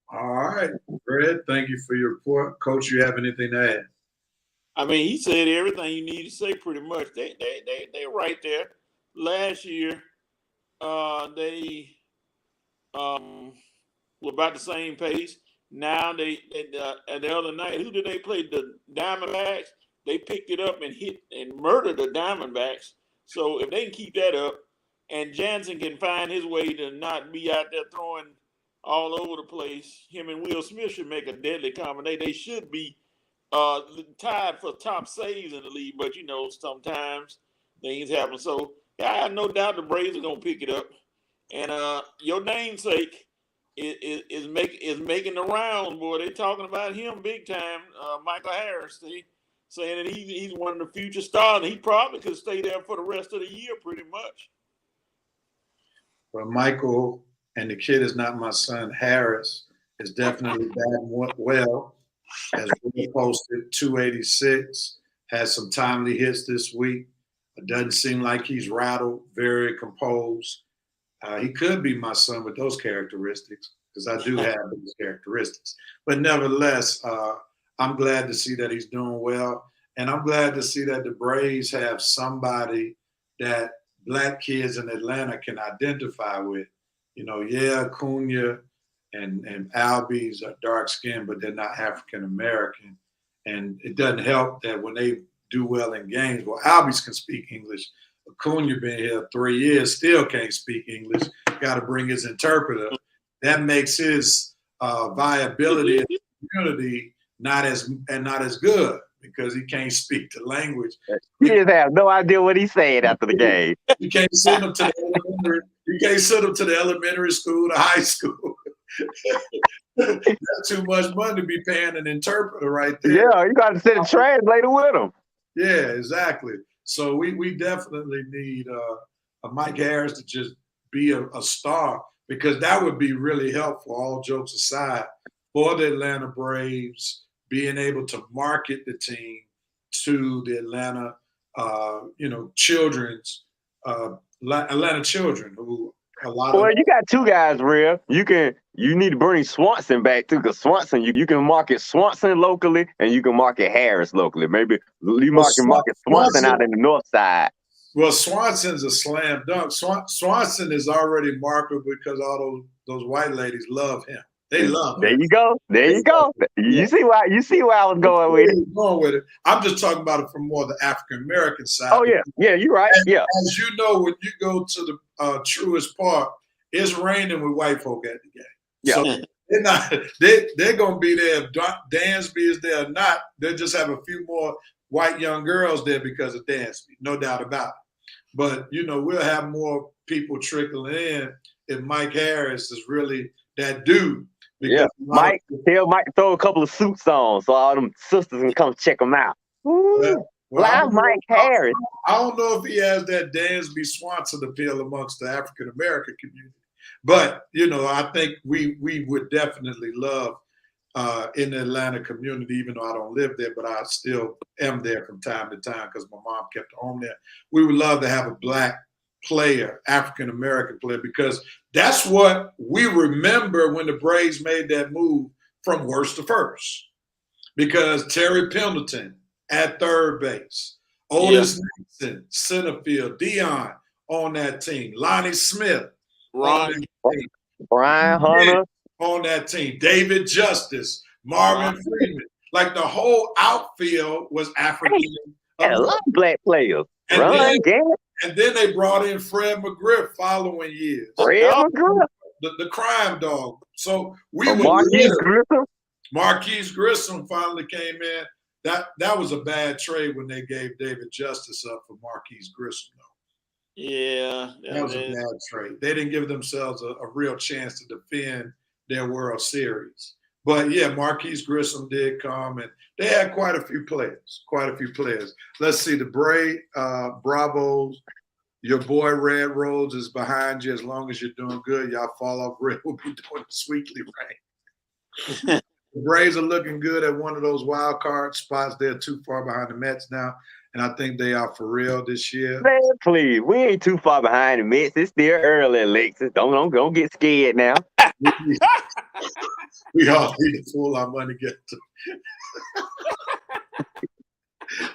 All right, Red, thank you for your report. Coach, you have anything to add? I mean, he said everything you need to say pretty much. They right there. Last year, they were about the same pace. Now the other night, who did they play? The Diamondbacks. They picked it up and hit and murdered the Diamondbacks. So if they can keep that up, and Jansen can find his way to not be out there throwing all over the place, him and Will Smith should make a deadly combination. They should be tied for top saves in the league, but sometimes things happen. So I have no doubt the Braves are gonna pick it up. And your namesake is making the rounds, boy. They're talking about him big time. Michael Harris, saying that he's one of the future stars. He probably could stay there for the rest of the year, pretty much. Well, Michael, and the kid is not my son, Harris, is definitely batting well. As we posted, 286, has some timely hits this week. It doesn't seem like he's rattled, very composed. He could be my son with those characteristics, because I do have those characteristics. But nevertheless, I'm glad to see that he's doing well. And I'm glad to see that the Braves have somebody that Black kids in Atlanta can identify with. Acuna and Albies are dark skinned, but they're not African American. And it doesn't help that when they do well in games, well, Albies can speak English Acuna been here 3 years, still can't speak English. Got to bring his interpreter. That makes his viability in the community not as good because he can't speak the language. He just have no idea what he said after the game. You can't send him to the elementary. You can't send him to the elementary school, the high school. That's too much money to be paying an interpreter right there. Yeah, you got to send a translator with him. Yeah, exactly. So we definitely need a Mike Harris to just be a star because that would be really helpful, all jokes aside, for the Atlanta Braves being able to market the team to the Atlanta, Atlanta children who a lot Boy, of. you got two guys, real. You need to bring Swanson back too, because Swanson, you can market Swanson locally and you can market Harris locally. Maybe you market Swanson out in the north side. Well, Swanson's a slam dunk. Swanson is already marketable because all those white ladies love him. They love him. There you go. There you go. You see where I was going with it. Going with it. I'm just talking about it from more the African American side. Oh yeah, you're right. Yeah. As you know, when you go to the Truist Park, it's raining with white folk at the game. Yeah. So they're gonna be there if Dansby is there or not. They'll just have a few more white young girls there because of Dansby, no doubt about it. But we'll have more people trickling in if Mike Harris is really that dude. Yeah, Mike to throw a couple of suits on so all them sisters can come check him out. Mike Harris. I don't know if he has that Dansby Swanson appeal amongst the African American community, but I think we would definitely love in the Atlanta community, even though I don't live there, but I still am there from time to time because my mom kept a home there. We would love to have a black player, African American player, because that's what we remember when the Braves made that move from worst to first. Because Terry Pendleton at third base, Otis Nixon, center field, Dion on that team, Lonnie Smith, Brian Hunter on that team, David Justice, Marvin Freeman. Like the whole outfield was African. And a lot of black players. And then they brought in Fred McGriff following years. Fred McGriff. The crime dog. So Marquise Grissom finally came in. That was a bad trade when they gave David Justice up for Marquise Grissom, though. Yeah. That was a bad trade. They didn't give themselves a real chance to defend their World Series. But yeah, Marquise Grissom did come, and they had quite a few players. Let's see, the Bravos, your boy Red Rose is behind you. As long as you're doing good, y'all fall off. Red will be doing sweetly right. The Braves are looking good at one of those wild card spots. They're too far behind the Mets now, and I think they are for real this year. Man, please, we ain't too far behind the Mets. It's still early, Alexis. Don't get scared now. We all need to pull our money to get to.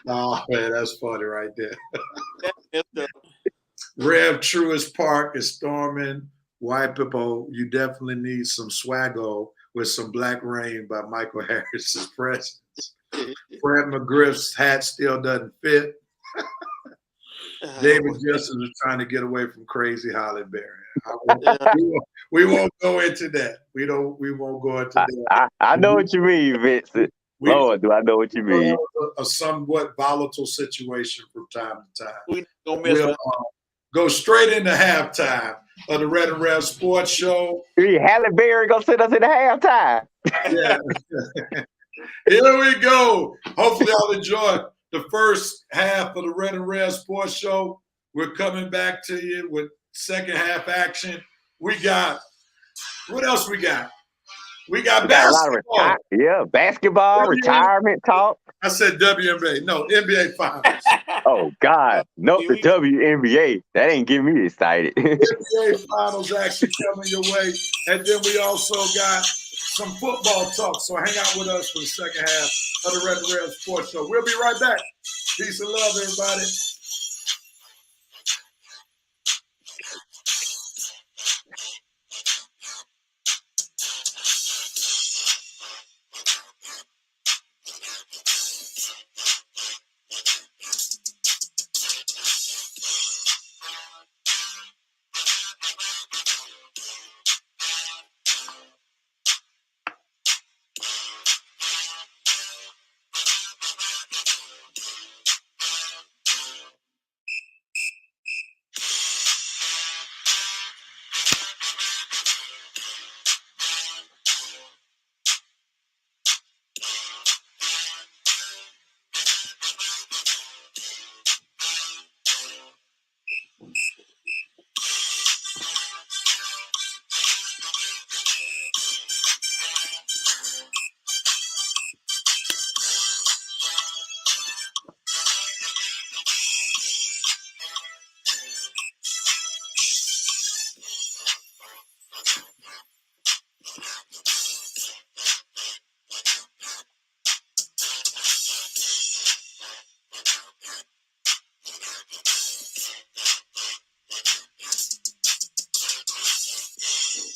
Oh man, that's funny right there. Rev Truist Park is storming. White people, you definitely need some swaggo with some Black Rain by Michael Harris's presence. Fred McGriff's hat still doesn't fit. David Justice is trying to get away from crazy Holly Berry. We won't go into that. We won't go into that. I know what you mean, Vincent. Lord, do I know what you mean? A somewhat volatile situation from time to time. We'll go straight into halftime of the Red and Rev Sports Show. Halle Berry gonna sit us in the halftime. Yeah. Here we go. Hopefully, y'all enjoy the first half of the Red and Rev Sports Show. We're coming back to you with second half action. We got what else we got? We got basketball. Basketball, retirement talk. I said WNBA. No, NBA Finals. Oh, God. Nope, the WNBA. That ain't getting me excited. NBA Finals action coming your way. And then we also got some football talk. So hang out with us for the second half of the Red and Rev Sports Show. We'll be right back. Peace and love, everybody.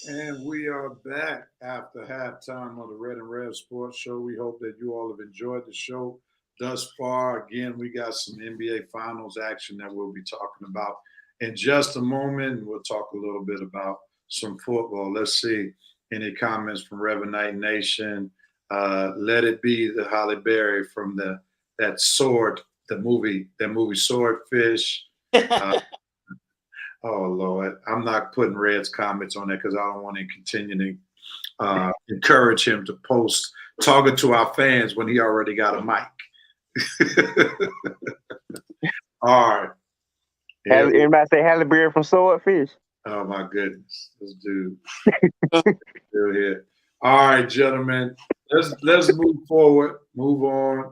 And we are back after halftime of the Red and Rev Sports Show. We hope that you all have enjoyed the show thus far. Again, we got some NBA Finals action that we'll be talking about in just a moment. We'll talk a little bit about some football. Let's see any comments from Reverend Knight Nation. Let It Be the Holly Berry from that Sword, that movie Swordfish. Oh, Lord. I'm not putting Red's comments on there because I don't want to continue to encourage him to post talking to our fans when he already got a mic. All right. Anybody say Halle Berry from Swordfish? Oh, my goodness. This dude. Still here. All right, gentlemen. Let's move forward. Move on.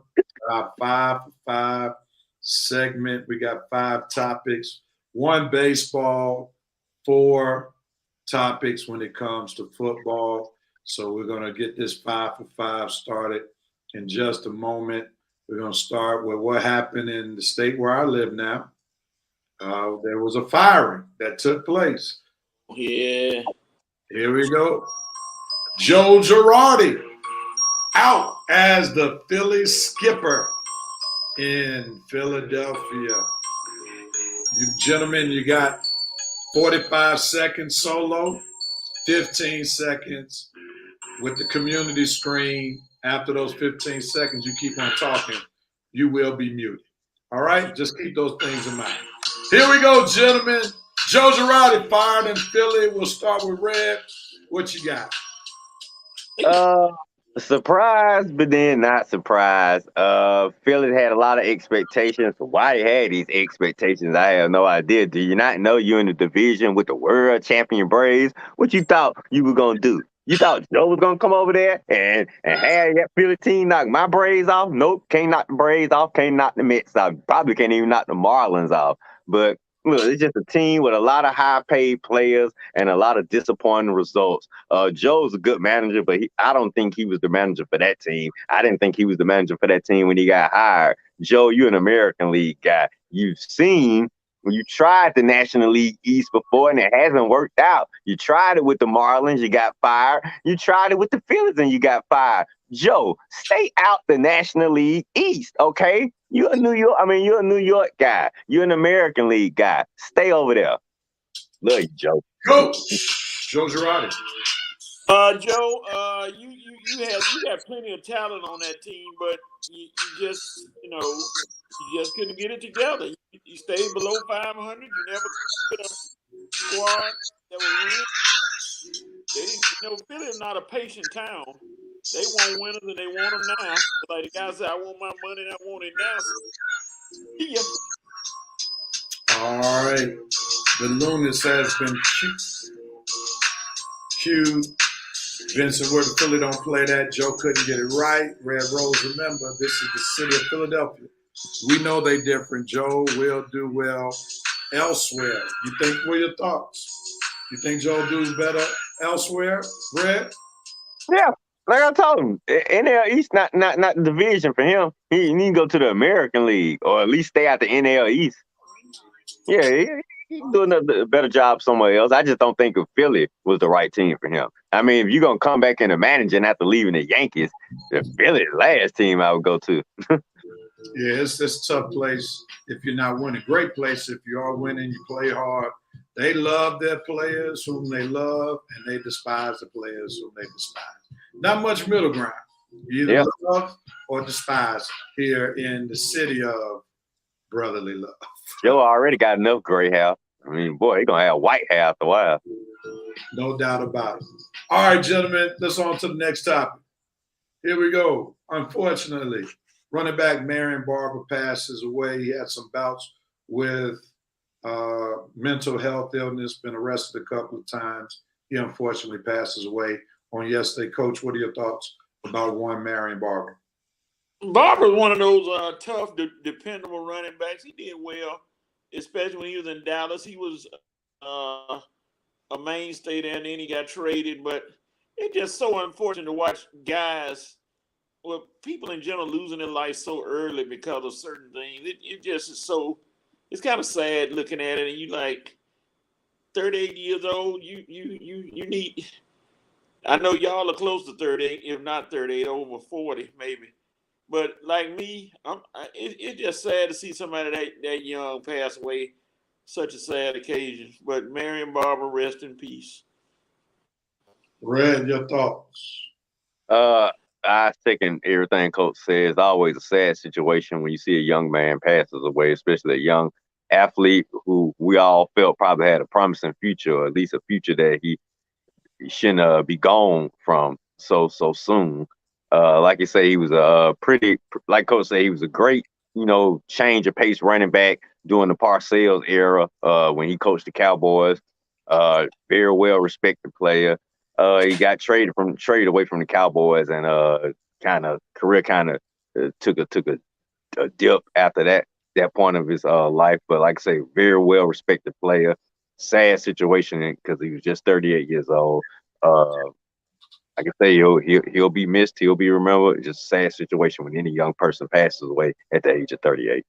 Our 5 for 5 segment. We got 5 topics. 1 baseball, 4 topics when it comes to football. So we're going to get this 5 for 5 started in just a moment. We're going to start with what happened in the state where I live now. There was a firing that took place. Yeah. Here we go. Joe Girardi out as the Phillies skipper in Philadelphia. You gentlemen, you got 45 seconds solo, 15 seconds with the community screen. After those 15 seconds, you keep on talking, you will be muted. All right? Just keep those things in mind. Here we go, gentlemen. Joe Girardi fired in Philly. We'll start with Red. What you got? Surprised, but then not surprised. Philly had a lot of expectations. Why they had these expectations, I have no idea. Do you not know you're in the division with the world champion Braves? What you thought you were gonna do? You thought Joe was gonna come over there and have that Philly team knock my Braves off? Nope, can't knock the Braves off, can't knock the Mets off, probably can't even knock the Marlins off. But look, it's just a team with a lot of high-paid players and a lot of disappointing results. Joe's a good manager, but I don't think he was the manager for that team. I didn't think he was the manager for that team when he got hired. Joe, you're an American League guy. You've seen when you tried the National League East before and it hasn't worked out. You tried it with the Marlins, you got fired. You tried it with the Phillies and you got fired. Joe, stay out the National League East, okay? You're a New York guy. You're an American League guy. Stay over there. Love you, Joe. Coach Joe Girardi. Joe, you have plenty of talent on that team, but you just couldn't get it together. You stayed below 500. You never put a squad that would win. Philly is not a patient town. They want winners and they want them now. Like the guy said, I want my money and I want it now. So, All right. The Lunas has been cued. Vincent Word of Philly don't play that. Joe couldn't get it right. Red Rose, remember, this is the city of Philadelphia. We know they different. Joe will do well elsewhere. What are your thoughts? You think Joe does better elsewhere, Red? Yeah, like I told him, NL East not the division for him. He need to go to the American League or at least stay out the NL East. Yeah, he can do a better job somewhere else. I just don't think Philly was the right team for him. I mean, if you're going to come back into managing after leaving the Yankees, the Philly last team I would go to. Yeah, it's a tough place if you're not winning. Great place if you are winning, you play hard. They love their players whom they love, and they despise the players whom they despise. Not much middle ground. You either love or despise here in the city of brotherly love. Joe already got enough gray hair. I mean, boy, he's going to have white hair after a while. No doubt about it. All right, gentlemen, let's on to the next topic. Here we go. Unfortunately, running back Marion Barber passes away. He had some bouts with mental health illness, been arrested a couple of times. He unfortunately passes away on yesterday. Coach, what are your thoughts about one Marion Barber? Barber's one of those tough, dependable running backs. He did well, especially when he was in Dallas. He was a mainstay there, and then he got traded. But it's just so unfortunate to watch guys, well, people in general losing their life so early because of certain things. It just is so, it's kind of sad looking at it, and you like, 38 years old, you need. I know y'all are close to 38, if not 38, over 40 maybe. But like me, it's just sad to see somebody that young pass away. Such a sad occasion. But Marion Barber, rest in peace. Red, your thoughts? I second everything Coach says. It's always a sad situation when you see a young man passes away, especially a young athlete who we all felt probably had a promising future, or at least a future that he shouldn't be gone from so soon. Like you say, he was a pretty, like Coach said, he was a great, change of pace running back during the Parcells era when he coached the Cowboys. Very well respected player. He got traded away from the Cowboys, and career took a dip after that point of his life. But like I say, very well respected player. Sad situation because he was just 38 years old. Like I say, he'll be missed. He'll be remembered. It's just a sad situation when any young person passes away at the age of 38.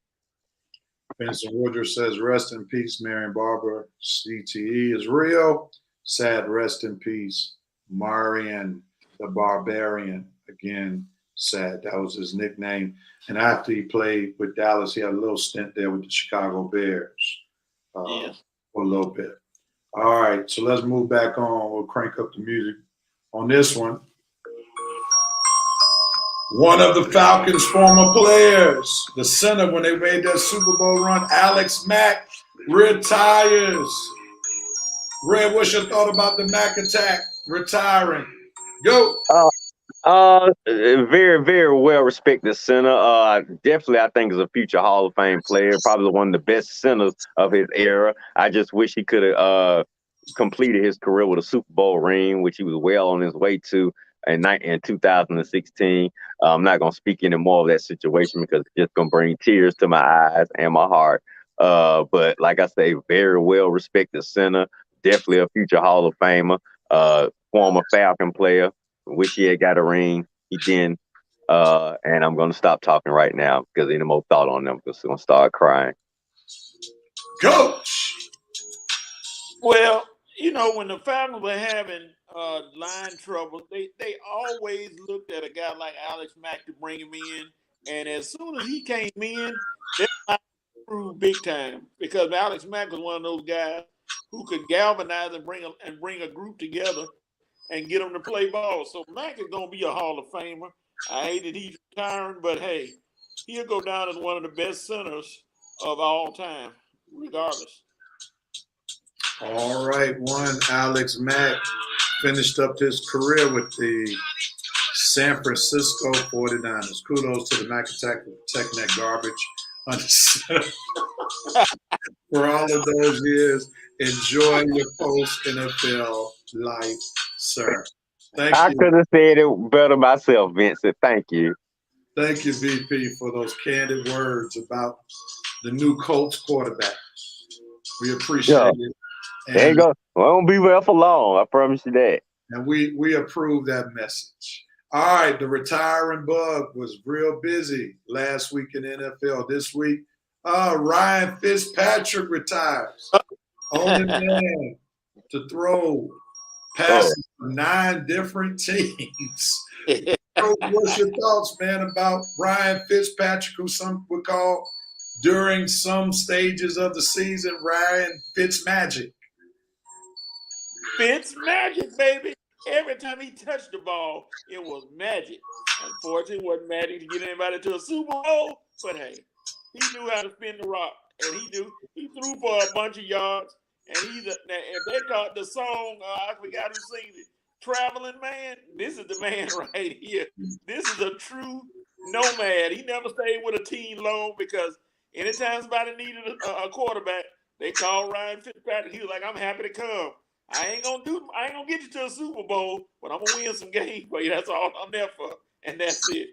Vincent Woodruff says, rest in peace, Marion Barber. CTE is real. Sad rest in peace, Marion the Barbarian. Again, sad. That was his nickname. And after he played with Dallas, he had a little stint there with the Chicago Bears for a little bit. All right, so let's move back on. We'll crank up the music on this one. One of the Falcons' former players, the center when they made that Super Bowl run, Alex Mack, retires. Red, what's your thought about the Mack attack retiring? Go. Very, very well respected center. Definitely, I think is a future Hall of Fame player. Probably one of the best centers of his era. I just wish he could have completed his career with a Super Bowl ring, which he was well on his way to in 2016. I'm not going to speak any more of that situation because it's just going to bring tears to my eyes and my heart. But like I say, very well respected center. Definitely a future Hall of Famer. Former Falcon player. Wish he had got a ring. He didn't. And I'm going to stop talking right now because any more thought on them because I'm going to start crying. Coach. Well, when the Falcons were having line trouble, they always looked at a guy like Alex Mack to bring him in. And as soon as he came in, they improved big time because Alex Mack was one of those guys who could galvanize and bring a group together and get them to play ball. So Mack is going to be a Hall of Famer. I hate that he's retiring, but hey, he'll go down as one of the best centers of all time, regardless. All right, one Alex Mack finished up his career with the San Francisco 49ers. Kudos to the Mack attack for protecting that garbage for all of those years. Enjoy your post-NFL life, sir. Thank you. I could have said it better myself, Vincent. Thank you. Thank you, VP, for those candid words about the new Colts quarterback. We appreciate it. And, there you go. Well, I won't be there for long. I promise you that. And we approve that message. All right, the retiring bug was real busy last week in the NFL. This week, Ryan Fitzpatrick retires. Only man to throw passes for 9 different teams. What's your thoughts, man, about Ryan Fitzpatrick, who some would call during some stages of the season Ryan Fitzmagic? Fitzmagic, baby. Every time he touched the ball, it was magic. Unfortunately, it wasn't magic to get anybody to a Super Bowl, but hey, he knew how to spin the rock, and he threw for a bunch of yards. And if they caught the song, I forgot who sings it, Traveling Man, this is the man right here. This is a true nomad. He never stayed with a team long because anytime somebody needed a quarterback, they called Ryan Fitzpatrick. He was like, I'm happy to come. I ain't gonna get you to a Super Bowl, but I'm gonna win some games for you. That's all I'm there for. And that's it.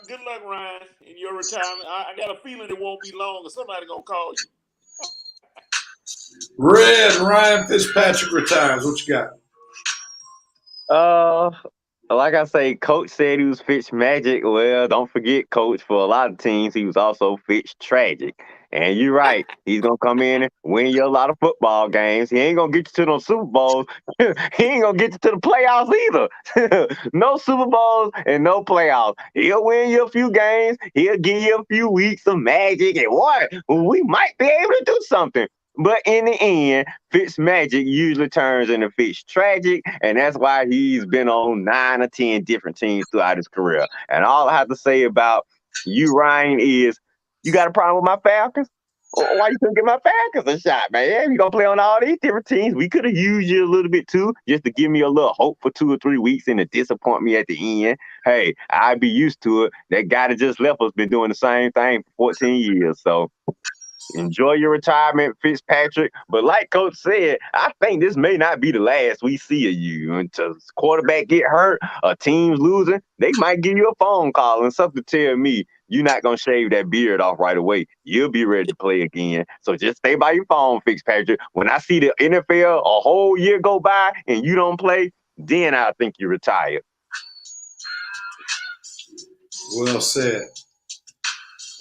Good luck, Ryan, in your retirement. I got a feeling it won't be long or somebody gonna call you. Red, Ryan Fitzpatrick retires. What you got? Like I say, Coach said he was Fitzmagic. Well, don't forget, Coach, for a lot of teams, he was also Fitztragic. And you're right. He's gonna come in and win you a lot of football games. He ain't gonna get you to those Super Bowls. He ain't gonna get you to the playoffs either. No Super Bowls and no playoffs. He'll win you a few games. He'll give you a few weeks of magic, and what? We might be able to do something. But in the end, Fitz magic usually turns into Fitz tragic, and that's why he's been on 9 or 10 different teams throughout his career. And all I have to say about you, Ryan, is you got a problem with my Falcons? Why you couldn't give my Falcons a shot, man? You gonna play on all these different teams. We could have used you a little bit too, just to give me a little hope for 2 or 3 weeks and to disappoint me at the end. Hey, I'd be used to it. That guy that just left us been doing the same thing for 14 years. So enjoy your retirement, Fitzpatrick. But like Coach said, I think this may not be the last we see of you. Until quarterback get hurt, a team's losing, they might give you a phone call and something to tell me you're not going to shave that beard off right away. You'll be ready to play again. So just stay by your phone, Fitzpatrick. When I see the NFL a whole year go by and you don't play, then I think you're retired. Well said.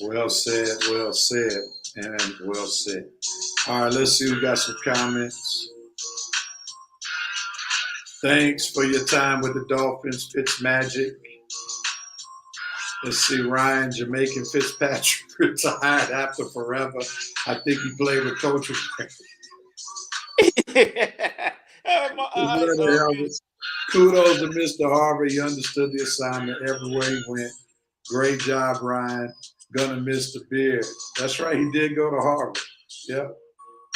Well said. Well said. And well said. All right, let's see. We got some comments. Thanks for your time with the Dolphins, Fitzmagic. Let's see, Ryan, Jamaican Fitzpatrick retired after forever. I think he played with Coach. Kudos to Mr. Harvey. He understood the assignment everywhere he went. Great job, Ryan. Gonna miss the beard. That's right, he did go to Harvard. Yep,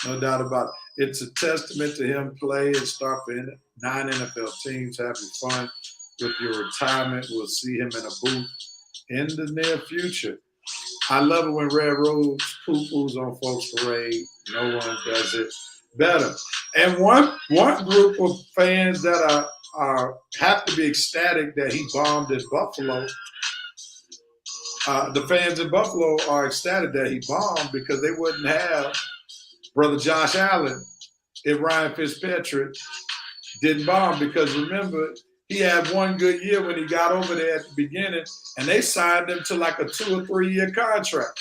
no doubt about it. It's a testament to him play and start for 9 NFL teams, having fun with your retirement. We'll see him in a booth in the near future. I love it when Red Rose poo-poos on folks' parade. No one does it better. And one group of fans that are have to be ecstatic that he bombed in Buffalo. The fans in Buffalo are ecstatic that he bombed because they wouldn't have Brother Josh Allen if Ryan Fitzpatrick didn't bomb. Because remember, he had one good year when he got over there at the beginning, and they signed him to like a 2 or 3 year contract.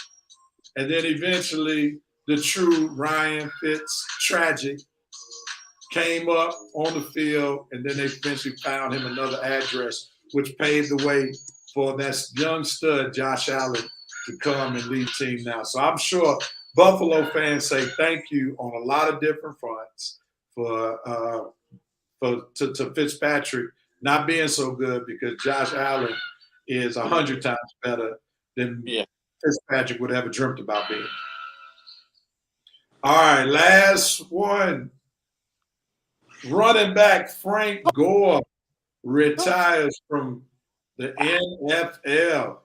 And then eventually the true Ryan Fitz tragic came up on the field, and then they eventually found him another address, which paved the way for that young stud, Josh Allen, to come and lead the team now. So I'm sure Buffalo fans say thank you on a lot of different fronts to Fitzpatrick not being so good, because Josh Allen is 100 times better than Fitzpatrick would ever dreamt about being. All right, last one. Running back Frank Gore retires from the NFL.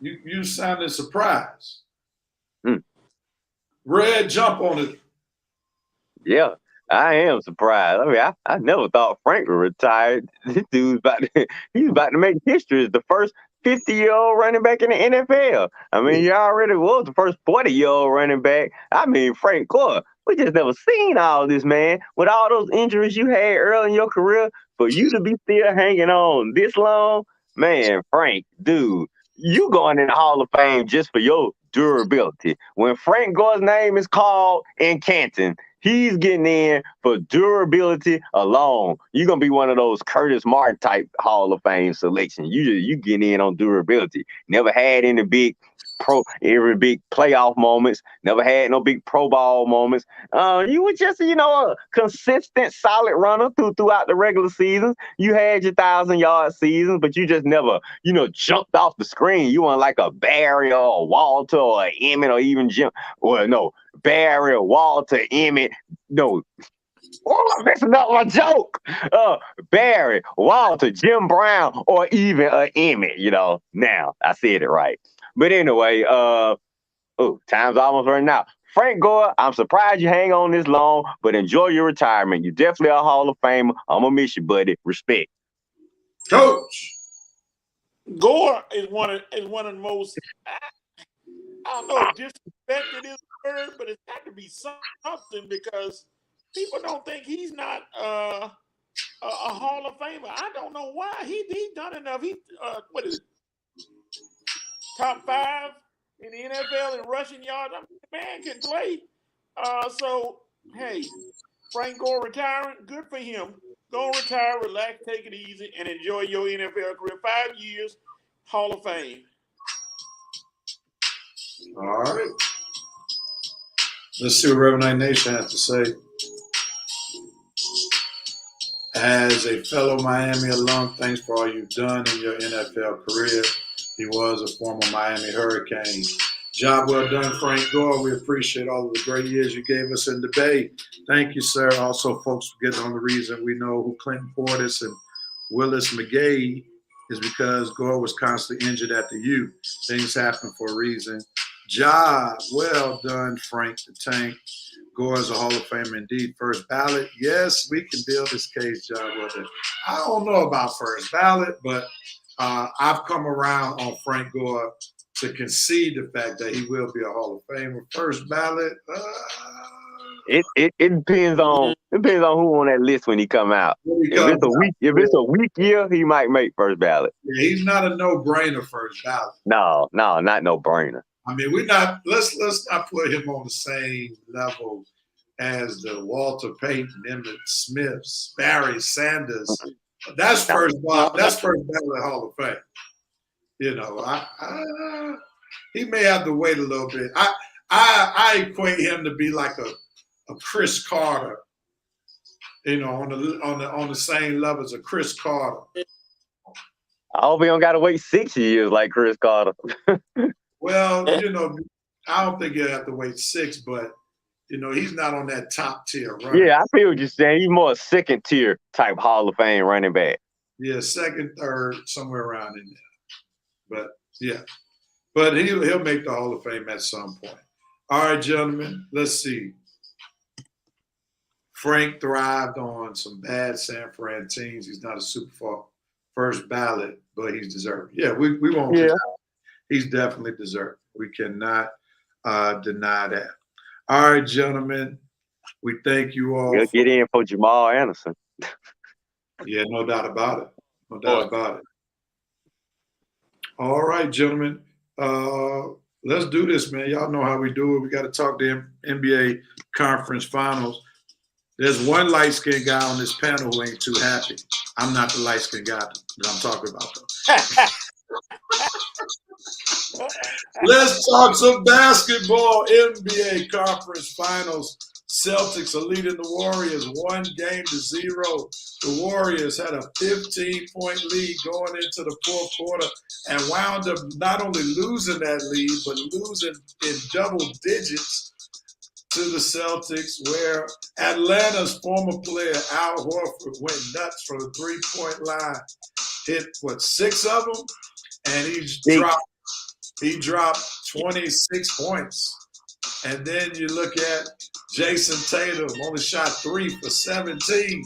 You sounded surprised. Red, jump on it. Yeah, I am surprised. I mean, I never thought Frank would retire. This dude's he's about to make history as the first 50-year-old running back in the NFL. I mean, he already was the first 40-year-old running back. I mean, Frank Gore, we just never seen all this, man. With all those injuries you had early in your career, for you to be still hanging on this long, man, Frank, dude, you going in the Hall of Fame just for your durability. When Frank Gore's name is called in Canton, he's getting in for durability alone. You're going to be one of those Curtis Martin type Hall of Fame selections. You getting in on durability. Never had any big playoff moments. Never had no big Pro Bowl moments. You were just, a consistent, solid runner throughout the regular season. You had your 1,000-yard seasons, but you just never, jumped off the screen. You weren't like a Barry or a Walter or an Emmett or even Jim. Well, no, Barry, Walter, Emmett. No. Oh, I'm messing up my joke. Barry, Walter, Jim Brown, or even Emmett, Now, I said it right. But anyway, time's almost running out. Frank Gore, I'm surprised you hang on this long, but enjoy your retirement. You're definitely a Hall of Famer. I'm going to miss you, buddy. Respect. Coach. Gore is one of the most, I don't know if disrespected is the word, but it's got to be something, because people don't think he's not a Hall of Famer. I don't know why. He done enough. What is it? Top 5 in the NFL in rushing yards. I mean, the man can play. So hey, Frank Gore retiring, good for him. Go retire, relax, take it easy, and enjoy your NFL career. 5 years, Hall of Fame. All right. Let's see what Reverend Nation has to say. As a fellow Miami alum, thanks for all you've done in your NFL career. He was a former Miami Hurricane. Job well done, Frank Gore. We appreciate all of the great years you gave us in the Bay. Thank you, sir. Also, folks, for getting on the reason we know who Clinton Portis and Willis McGahee is because Gore was constantly injured at the U. Things happen for a reason. Job well done, Frank the Tank. Gore is a Hall of Fame indeed. First ballot, yes, we can build this case, Job well done. I don't know about first ballot, but I've come around on Frank Gore to concede the fact that he will be a Hall of Famer. First ballot, It depends on who on that list when he come out. If it's a weak year, he might make first ballot. Yeah, he's not a no-brainer first ballot. No, not no brainer. I mean, let's not put him on the same level as the Walter Payton, Emmitt Smiths, Barry Sanders. That's first ballot. That's first ballot Hall of Fame. You know, he may have to wait a little bit. I equate him to be like a Chris Carter. You know, on the same level as a Chris Carter. I hope he don't got to wait 6 years like Chris Carter. Well, you know, I don't think he'll have to wait 6, but, you know, he's not on that top tier running. Yeah, I feel what you're saying. He's more a second tier type Hall of Fame running back. Yeah, second, third, somewhere around in there. But, yeah. But he'll make the Hall of Fame at some point. All right, gentlemen, let's see. Frank thrived on some bad San Fran teams. He's not a Super Bowl first ballot, but he's deserved. Yeah, we won't. Yeah. He's definitely deserved. We cannot deny that. All right, gentlemen, we thank you all. He'll get in for Jamal Anderson. Yeah, no doubt about it. No doubt about it. All right, gentlemen, let's do this, man. Y'all know how we do it. We got to talk to NBA Conference Finals. There's one light-skinned guy on this panel who ain't too happy. I'm not the light-skinned guy that I'm talking about, though. Let's talk some basketball. NBA Conference Finals. Celtics are leading the Warriors 1-0. The Warriors had a 15-point lead going into the fourth quarter and wound up not only losing that lead, but losing in double digits to the Celtics, where Atlanta's former player, Al Horford, went nuts from the three-point line. Hit, 6 of them? And he dropped 26 points. And then you look at Jason Tatum, only shot 3 for 17,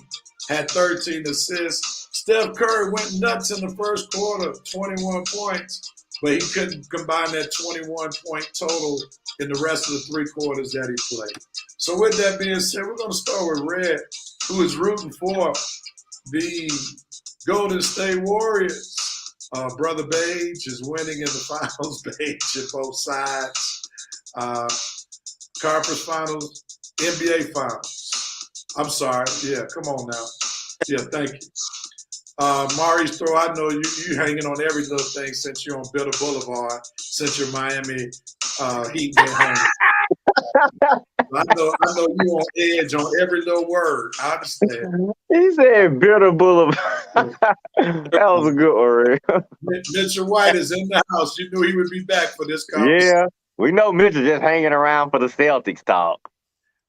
had 13 assists. Steph Curry went nuts in the first quarter, 21 points, but he couldn't combine that 21-point total in the rest of the 3 quarters that he played. So with that being said, we're going to start with Red, who is rooting for the Golden State Warriors. Brother Page is winning in the finals. Page at both sides. Conference Finals, NBA Finals. I'm sorry. Yeah, come on now. Yeah, thank you. Maurice Throw, I know you hanging on every little thing since you're on Bitter Boulevard, since you're Miami Heat went home. I know you on edge on every little word. I understand. He said Bitter Boulevard. That was a good one, Ray. Mitchell White is in the house. You knew he would be back for this conversation. Yeah, we know Mitchell just hanging around for the Celtics talk.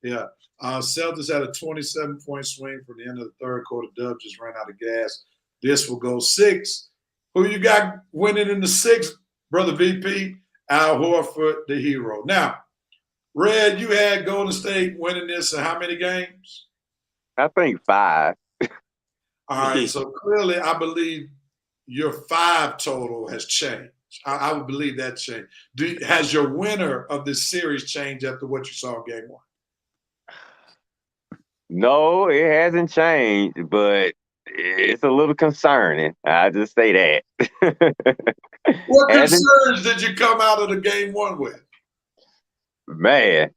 Yeah. Celtics had a 27-point swing from the end of the third quarter. Dub just ran out of gas. This will go 6. Who you got winning in the 6th, Brother VP? Al Horford, the hero. Now, Red, you had Golden State winning this in how many games? I think 5. All right, so clearly I believe your 5 total has changed. I would believe that changed. Has your winner of this series changed after what you saw in game 1? No, it hasn't changed, but it's a little concerning. I just say that. What As in- concerns did you come out of the game one with? Man,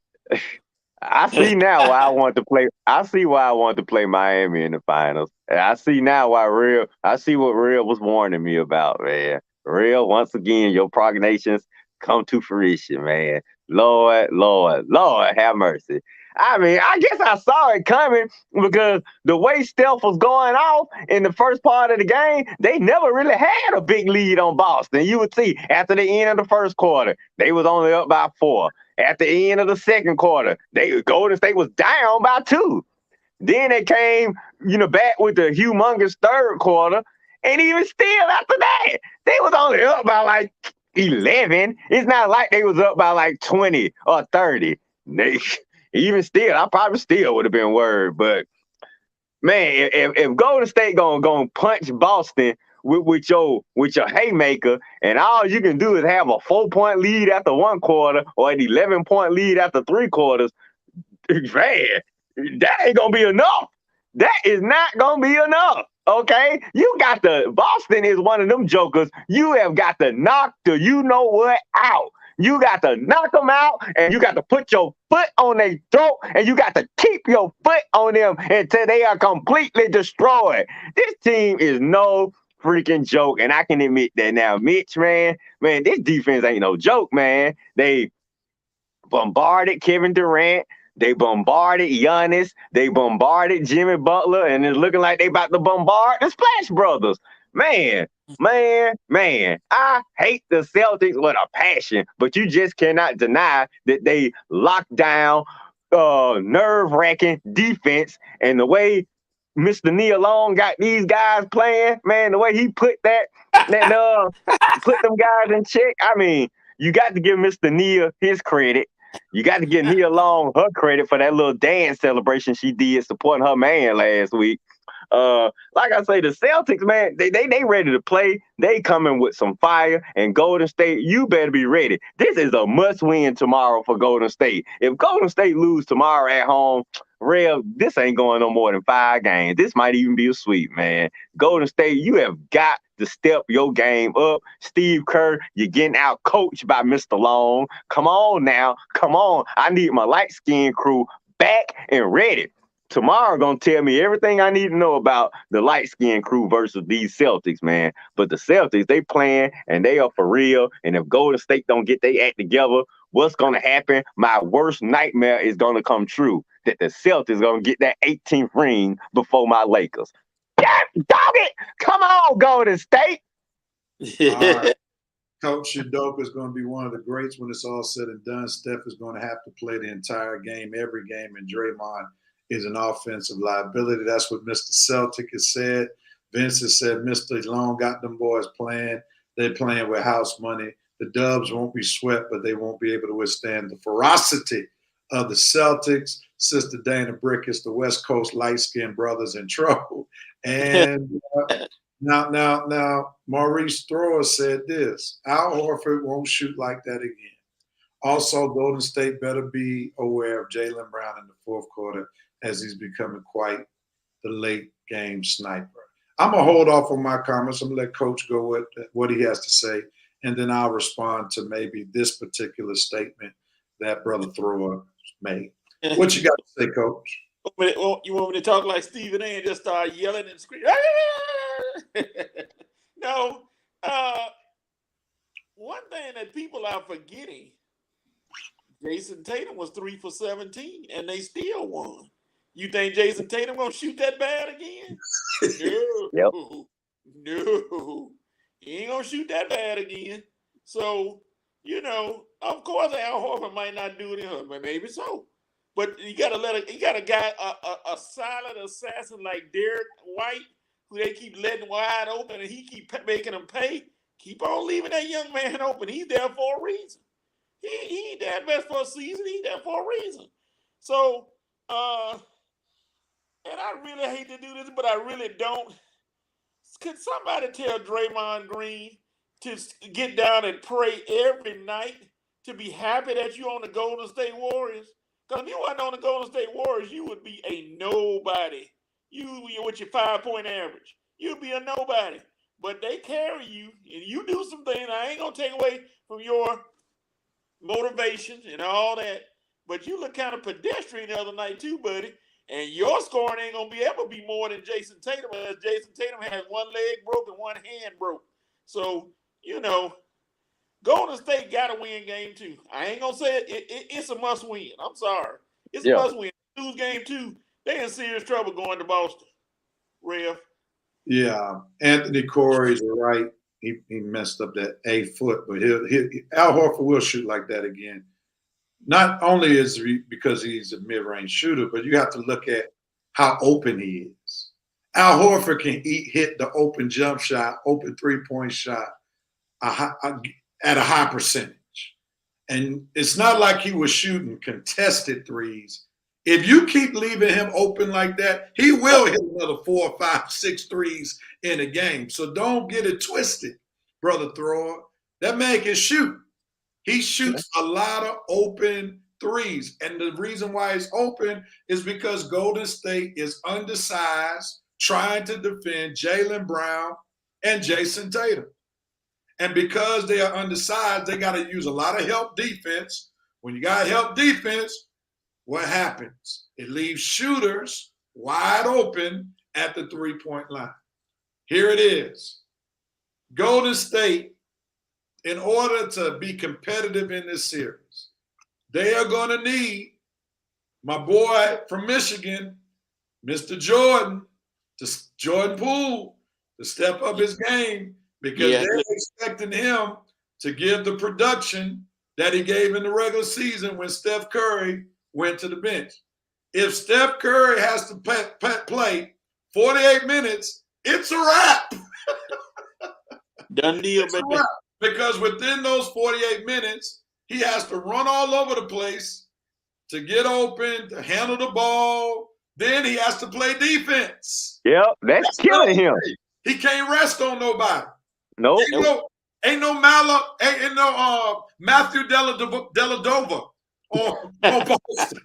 I see now why I want to play. I see why I want to play Miami in the finals. And I see now why I see what Real was warning me about, man. Real, once again, your prognostications come to fruition, man. Lord, Lord, Lord, have mercy. I mean, I guess I saw it coming because the way Steph was going off in the first part of the game, they never really had a big lead on Boston. You would see after the end of the first quarter, they was only up by 4. At the end of the second quarter, Golden State was down by 2. Then they came, back with the humongous third quarter, and even still after that, they was only up by like 11. It's not like they was up by like 20 or 30. Even still, I probably still would have been worried. But man, if Golden State gonna punch Boston with your haymaker, and all you can do is have a 4-point lead after 1 quarter or an 11-point lead after 3 quarters, man, that ain't gonna be enough. That is not gonna be enough. Okay, Boston is one of them jokers. You have got to knock the out. You got to knock them out, and you got to put your foot on their throat, and you got to keep your foot on them until they are completely destroyed. This team is no freaking joke, and I can admit that now. Mitch, man, this defense ain't no joke, man. They bombarded Kevin Durant. They bombarded Giannis. They bombarded Jimmy Butler, and it's looking like they about to bombard the Splash Brothers. Man, I hate the Celtics with a passion, but you just cannot deny that they locked down nerve-wracking defense, and the way Mr. Neil Long got these guys playing, man, the way he put put them guys in check. I mean, you got to give Mr. Neil his credit. You got to give Nia Long her credit for that little dance celebration she did supporting her man last week. Like I say, the Celtics, man, they ready to play. They coming with some fire. And Golden State, you better be ready. This is a must-win tomorrow for Golden State. If Golden State lose tomorrow at home, this ain't going no more than 5 games. This might even be a sweep, man. Golden State, you have got to step your game up. Steve Kerr, you're getting out coached by Mr. Long. Come on now. Come on. I need my light-skinned crew back and ready. Tomorrow gonna tell me everything I need to know about the light-skinned crew versus these Celtics, man. But the Celtics, they playing and they are for real. And if Golden State don't get their act together, what's gonna happen? My worst nightmare is gonna come true. That the Celtics gonna get that 18th ring before my Lakers. Yeah, dog it! Come on, Golden State. Coach Udoka is going to be one of the greats when it's all said and done. Steph is going to have to play the entire game, every game, and Draymond is an offensive liability. That's what Mr. Celtic has said. Vince has said Mr. Long got them boys playing. They're playing with house money. The Dubs won't be swept, but they won't be able to withstand the ferocity of the Celtics. Sister Dana Brickus, the West Coast light-skinned brothers in trouble. And now, Maurice Thrower said this: Al Horford won't shoot like that again. Also, Golden State better be aware of Jaylen Brown in the fourth quarter, as he's becoming quite the late game sniper. I'm going to hold off on my comments. I'm going to let Coach go with what he has to say, and then I'll respond to maybe this particular statement that Brother Thrower made. What you got to say, Coach? You want me to talk like Stephen A and just start yelling and screaming? No. One thing that people are forgetting, Jason Tatum was 3 for 17, and they still won. You think Jason Tatum gonna shoot that bad again? No. Yep. No. He ain't gonna shoot that bad again. So, of course Al Horford might not do it, but maybe so. But you got a guy, a silent assassin like Derek White, who they keep letting wide open, and he keep making them pay. Keep on leaving that young man open. He's there for a reason. He ain't there best for a season. He's there for a reason. So, and I really hate to do this, but I really don't. Could somebody tell Draymond Green to get down and pray every night to be happy that you're on the Golden State Warriors? Because if you weren't on the Golden State Warriors, you would be a nobody. You with your 5-point average, you'd be a nobody. but they carry you, and you do some things. I ain't gonna take away from your motivation and all that, but you look kind of pedestrian the other night too, buddy. And your scoring ain't gonna be able to be more than Jason Tatum, as Jason Tatum has one leg broke and one hand broke. So Golden State got to win game 2. I ain't gonna say it's a must win. I'm sorry, it's a must win. Lose game 2, they in serious trouble going to Boston. Rev. Yeah, Anthony Corey's right. He messed up that A foot, but Al Horford will shoot like that again. Not only is he because he's a mid-range shooter, but you have to look at how open he is. Al Horford can hit the open jump shot, open three-point shot at a high percentage. And it's not like he was shooting contested threes. If you keep leaving him open like that, he will hit another 4, 5, 6 threes in a game. So don't get it twisted, Brother Thrower. That man can shoot. He shoots a lot of open threes. And the reason why it's open is because Golden State is undersized, trying to defend Jaylen Brown and Jason Tatum. And because they are undersized, they got to use a lot of help defense. When you got help defense, what happens? It leaves shooters wide open at the three-point line. Here it is. Golden State, in order to be competitive in this series, they are going to need my boy from Michigan, Mr. Jordan Poole, to step up his game because they're expecting him to give the production that he gave in the regular season when Steph Curry went to the bench. If Steph Curry has to play 48 minutes, it's a wrap. Done deal, baby. Because within those 48 minutes, he has to run all over the place to get open, to handle the ball. Then he has to play defense. Yep, that's killing him. He can't rest on nobody. Nope. Ain't no Matthew Dellavedova on Boston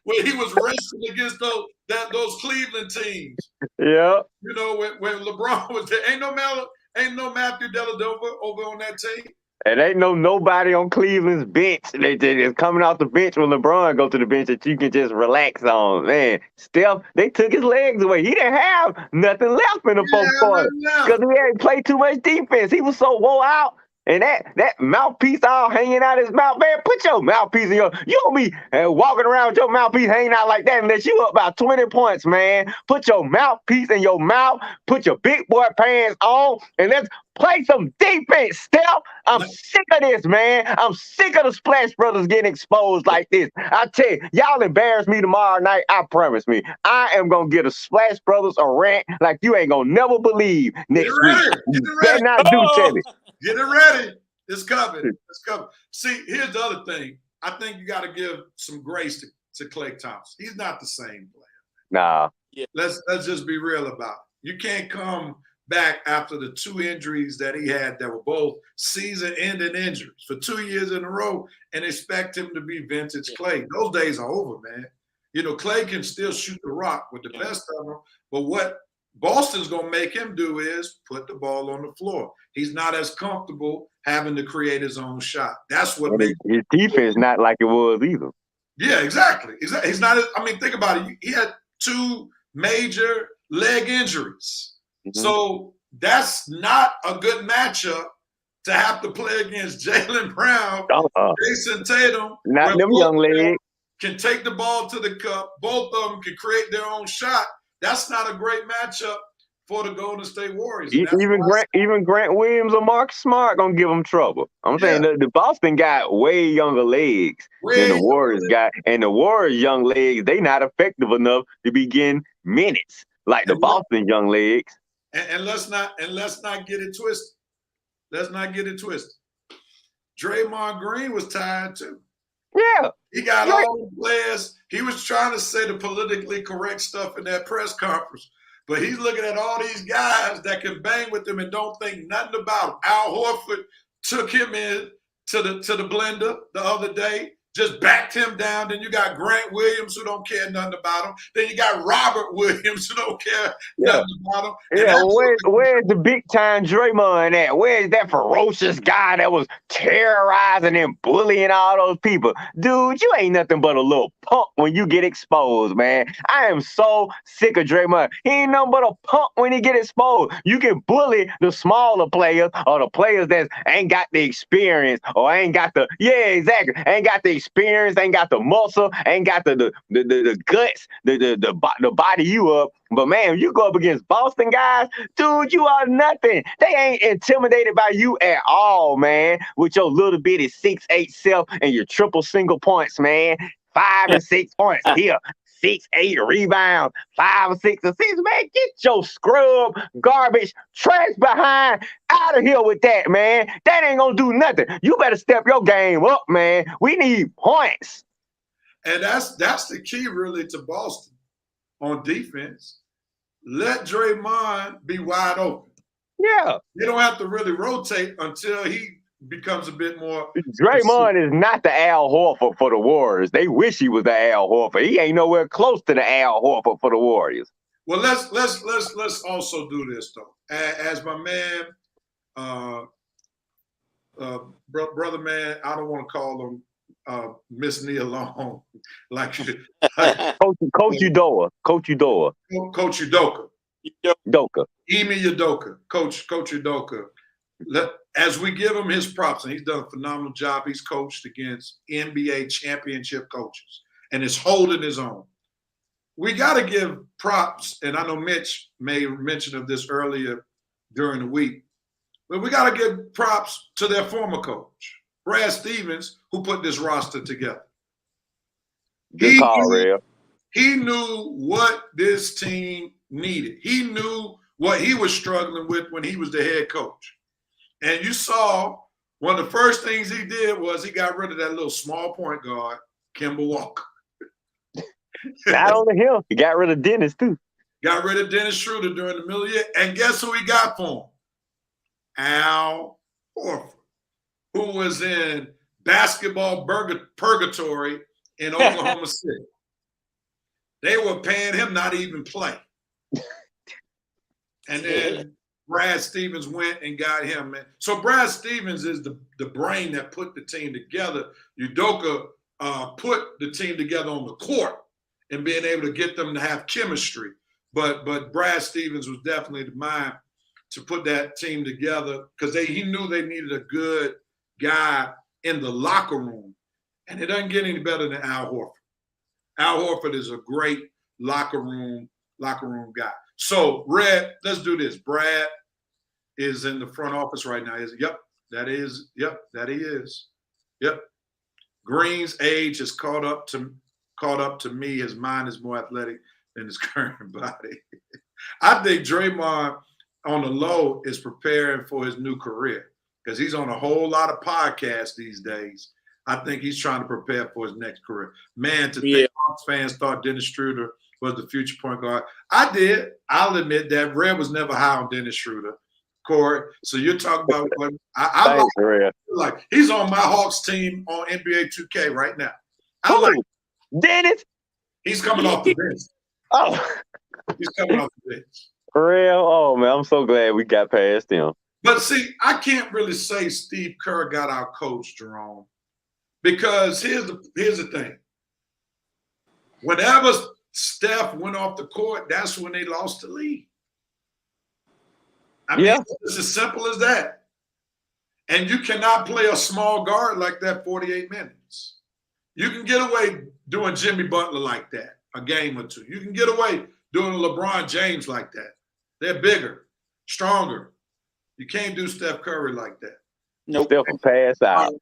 where he was resting against those Cleveland teams. Yeah. You know, when LeBron was there, ain't no Matthew Dellavedova over on that team. And ain't nobody on Cleveland's bench. They just coming off the bench when LeBron go to the bench that you can just relax on. Man, Steph, they took his legs away. He didn't have nothing left in the fourth quarter because he hadn't played too much defense. He was so wore out. And that mouthpiece all hanging out his mouth, man, put your mouthpiece in you don't be walking around with your mouthpiece hanging out like that unless you up about 20 points, man. Put your mouthpiece in your mouth, put your big boy pants on, and let's play some defense, Steph. I'm sick of this, man. I'm sick of the Splash Brothers getting exposed like this. I tell you, y'all embarrass me tomorrow night, I promise me. I am going to get a Splash Brothers a rant like you ain't going to never believe next week. You better not do Teddy. Get it ready. It's coming. It's coming. See, here's the other thing. I think you got to give some grace to Klay Thompson. He's not the same player. Nah. Let's just be real about it. You can't come back after the 2 injuries that he had that were both season-ending injuries for 2 years in a row and expect him to be vintage Klay. Those days are over, man. You know, Klay can still shoot the rock with the best of them, but what Boston's going to make him do is put the ball on the floor. He's not as comfortable having to create his own shot. That's what makes his defense not like it was either. Yeah, exactly. He's not. I mean, think about it. He had 2 major leg injuries. Mm-hmm. So that's not a good matchup to have to play against Jaylen Brown, Jason Tatum. Not them young legs. Can take the ball to the cup. Both of them can create their own shot. That's not a great matchup for the Golden State Warriors. Even Grant Williams or Marcus Smart gonna give them trouble. I'm saying the Boston got way younger legs than the Warriors got, and the Warriors' young legs they not effective enough to be getting minutes like the Boston young legs. And let's not get it twisted. Let's not get it twisted. Draymond Green was tired too. Yeah. He got all the players. He was trying to say the politically correct stuff in that press conference, but he's looking at all these guys that can bang with him and don't think nothing about him. Al Horford took him in to the blender the other day. just backed him down. Then you got Grant Williams, who don't care nothing about him. Then you got Robert Williams, who don't care nothing about him. And Yeah, that's where's the big time Draymond at? Where's that ferocious guy that was terrorizing and bullying all those people? Dude, you ain't nothing but a little punk when you get exposed, man. I am so sick of Draymond. He ain't nothing but a punk when he get exposed. You can bully the smaller players or the players that ain't got the experience or ain't got the ain't got the experience, ain't got the muscle, ain't got the guts, the body you up. But man, you go up against Boston guys, dude, you are nothing. They ain't intimidated by you at all, man. With your little bitty 6'8" self and your triple single points, man. 5 and 6 points here. 6, 8 rebounds, 5 or 6 assists. Man, get your scrub, garbage, trash behind out of here with that, man. That ain't gonna do nothing. You better step your game up, man. We need points. And that's the key really to Boston on defense. Let Draymond be wide open. Yeah. You don't have to really rotate until he becomes a bit more. Draymond is not the Al Horford for the Warriors. They wish he was the Al Horford. He ain't nowhere close to the Al Horford for the Warriors. Well, let's also do this though. As my man, brother man, I don't want to call him Miss Nia Long, like Coach Udoka. Coach Udoka. Udoka. Ime Udoka. Coach Udoka. As we give him his props, and he's done a phenomenal job. He's coached against NBA championship coaches and is holding his own. We got to give props, and I know Mitch made mention of this earlier during the week, but we got to give props to their former coach, Brad Stevens, who put this roster together. Good call, Real. He knew what this team needed. He knew what he was struggling with when he was the head coach. And you saw one of the first things he did was he got rid of that little small point guard, Kemba Walker. Not only him, he got rid of Dennis too. Got rid of Dennis Schroeder during the middle of the year. And guess who he got for him? Al Horford, who was in basketball purgatory in Oklahoma City. They were paying him not to even play. And then Brad Stevens went and got him. So Brad Stevens is the brain that put the team together. Udoka put the team together on the court and being able to get them to have chemistry. But Brad Stevens was definitely the mind to put that team together because he knew they needed a good guy in the locker room. And it doesn't get any better than Al Horford. Al Horford is a great locker room guy. So, Red, let's do this. Brad is in the front office right now. Yep, that he is. Yep. Green's age has caught up to me. His mind is more athletic than his current body. I think Draymond on the low is preparing for his new career because he's on a whole lot of podcasts these days. I think he's trying to prepare for his next career. Man, think Hawks fans thought Dennis Schroeder was the future point guard. I did. I'll admit that. Red was never high on Dennis Schroeder, Corey. So you're talking about what I like. He's on my Hawks team on NBA 2K right now. Dennis. He's coming off the bench. Oh, he's coming off the bench. For real? Oh man, I'm so glad we got past him. But see, I can't really say Steve Kerr got our coach, Jerome, because here's the thing. Whenever Steph went off the court, that's when they lost the lead. I mean, it's as simple as that. And you cannot play a small guard like that 48 minutes. You can get away doing Jimmy Butler like that, a game or two. You can get away doing LeBron James like that. They're bigger, stronger. You can't do Steph Curry like that. Nope. Steph will pass out.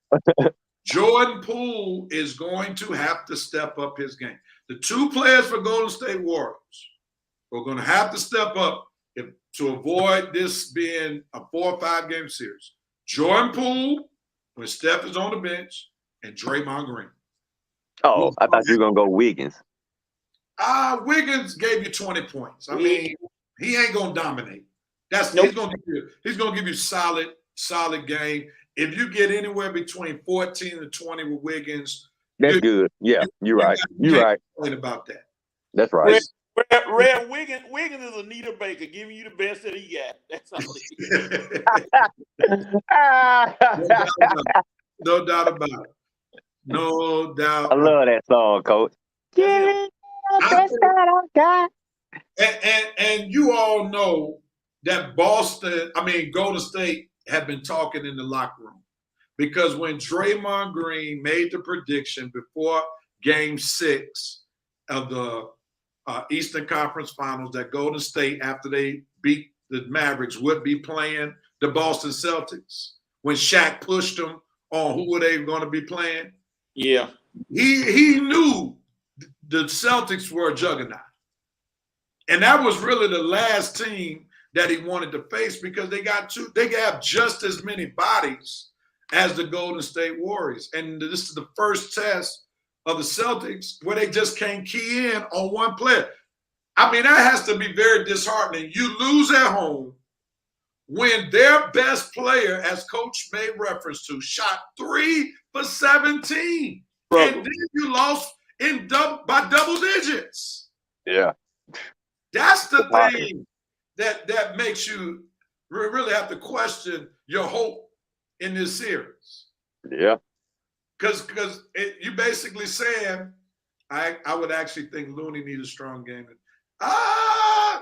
Jordan Poole is going to have to step up his game. The two players for Golden State Warriors are going to have to step up to avoid this being a 4 or 5 game series. Jordan Poole, when Steph is on the bench, and Draymond Green. Oh, I thought you were going to go Wiggins. Wiggins gave you 20 points. I mean, he ain't going to dominate. He's going to give you solid game. If you get anywhere between 14 and 20 with Wiggins, That's good. Yeah, you're right. You're right. Complain about that. That's right. Red Wiggins is Anita Baker giving you the best that he got. That's all No doubt about it. No doubt. I love that song, Coach. That's Yeah, And you all know that Golden State had been talking in the locker room, because when Draymond Green made the prediction before Game 6 of the Eastern Conference Finals that Golden State, after they beat the Mavericks, would be playing the Boston Celtics, when Shaq pushed them on who were they going to be playing, yeah. he knew the Celtics were a juggernaut. And that was really the last team that he wanted to face, because they have just as many bodies as the Golden State Warriors. And this is the first test of the Celtics where they just can't key in on one player. I mean, that has to be very disheartening. You lose at home when their best player, as Coach made reference to, shot 3 for 17. And then you lost by double digits. Yeah. That's the thing that makes you really have to question your hope in this series. Yeah. Because you basically saying, I would actually think Looney needs a strong game.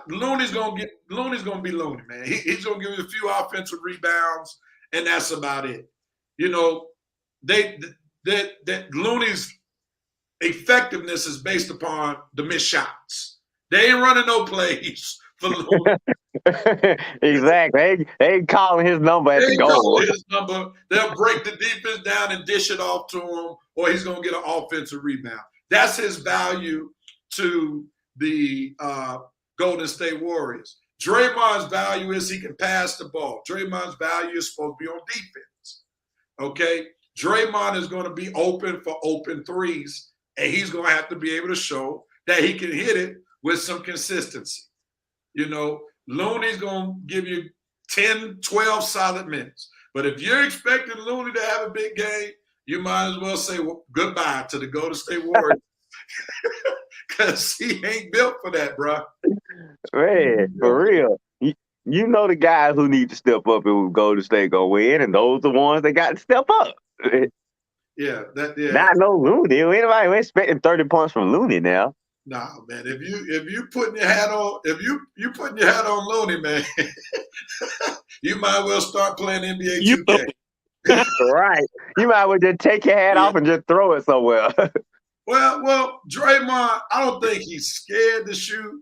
Looney's gonna be Looney, man. He's gonna give you a few offensive rebounds, and that's about it. You know, that Looney's effectiveness is based upon the missed shots. They ain't running no plays for Looney. Exactly. They ain't calling his number at the goal. They'll break the defense down and dish it off to him, or he's going to get an offensive rebound. That's his value to the Golden State Warriors. Draymond's value is he can pass the ball. Draymond's value is supposed to be on defense. Okay? Draymond is going to be open for open threes, and he's going to have to be able to show that he can hit it with some consistency. You know, Looney's going to give you 10, 12 solid minutes. But if you're expecting Looney to have a big game, you might as well say goodbye to the Golden State Warriors, because he ain't built for that, bro. Man, for real. You know the guys who need to step up and Golden State go win, and those are the ones that got to step up. Yeah. Not no Looney. Anybody expecting 30 points from Looney now. Nah, man. If you putting your hat on, putting your hat on Looney, man, you might well start playing NBA 2K. Right. You might well just take your hat off and just throw it somewhere. Well, Draymond, I don't think he's scared to shoot.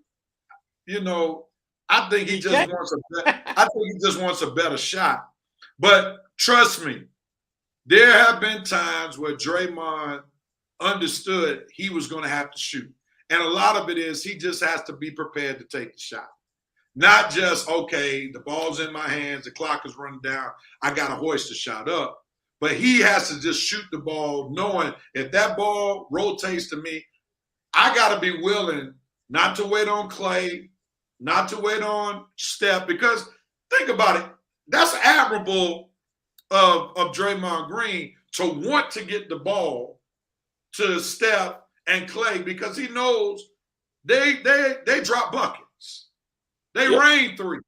You know, I think he just wants a better shot. But trust me, there have been times where Draymond understood he was going to have to shoot. And a lot of it is he just has to be prepared to take the shot. Not just, okay, the ball's in my hands, the clock is running down, I got to hoist the shot up. But he has to just shoot the ball knowing if that ball rotates to me, I got to be willing not to wait on Clay, not to wait on Steph, because think about it. That's admirable of Draymond Green to want to get the ball to Steph and Clay, because he knows they drop buckets. They rain threes.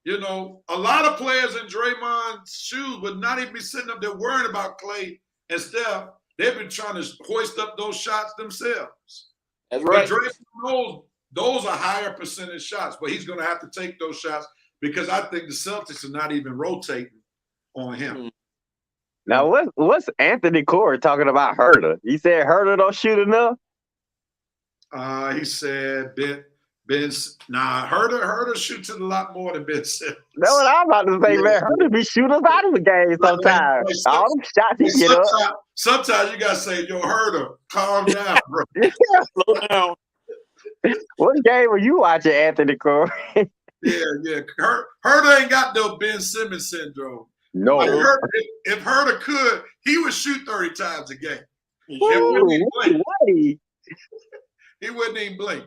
You know, a lot of players in Draymond's shoes would not even be sitting up there worrying about Clay and Steph. They've been trying to hoist up those shots themselves. That's right. But Draymond knows those are higher percentage shots, but he's going to have to take those shots, because I think the Celtics are not even rotating on him. Now, what's Anthony Corey talking about Herter? He said Herter don't shoot enough? He said Herter shoots it a lot more than Ben Simmons. That's what I'm about to say, man. Herter be shooting us out of the game sometimes. All them shots he get up. Sometimes you got to say, yo, Herter, calm down, bro. Slow down. What game were you watching, Anthony Corey? Yeah. Herter ain't got no Ben Simmons syndrome. No. If Herter could, he would shoot 30 times a game. He wouldn't even blink.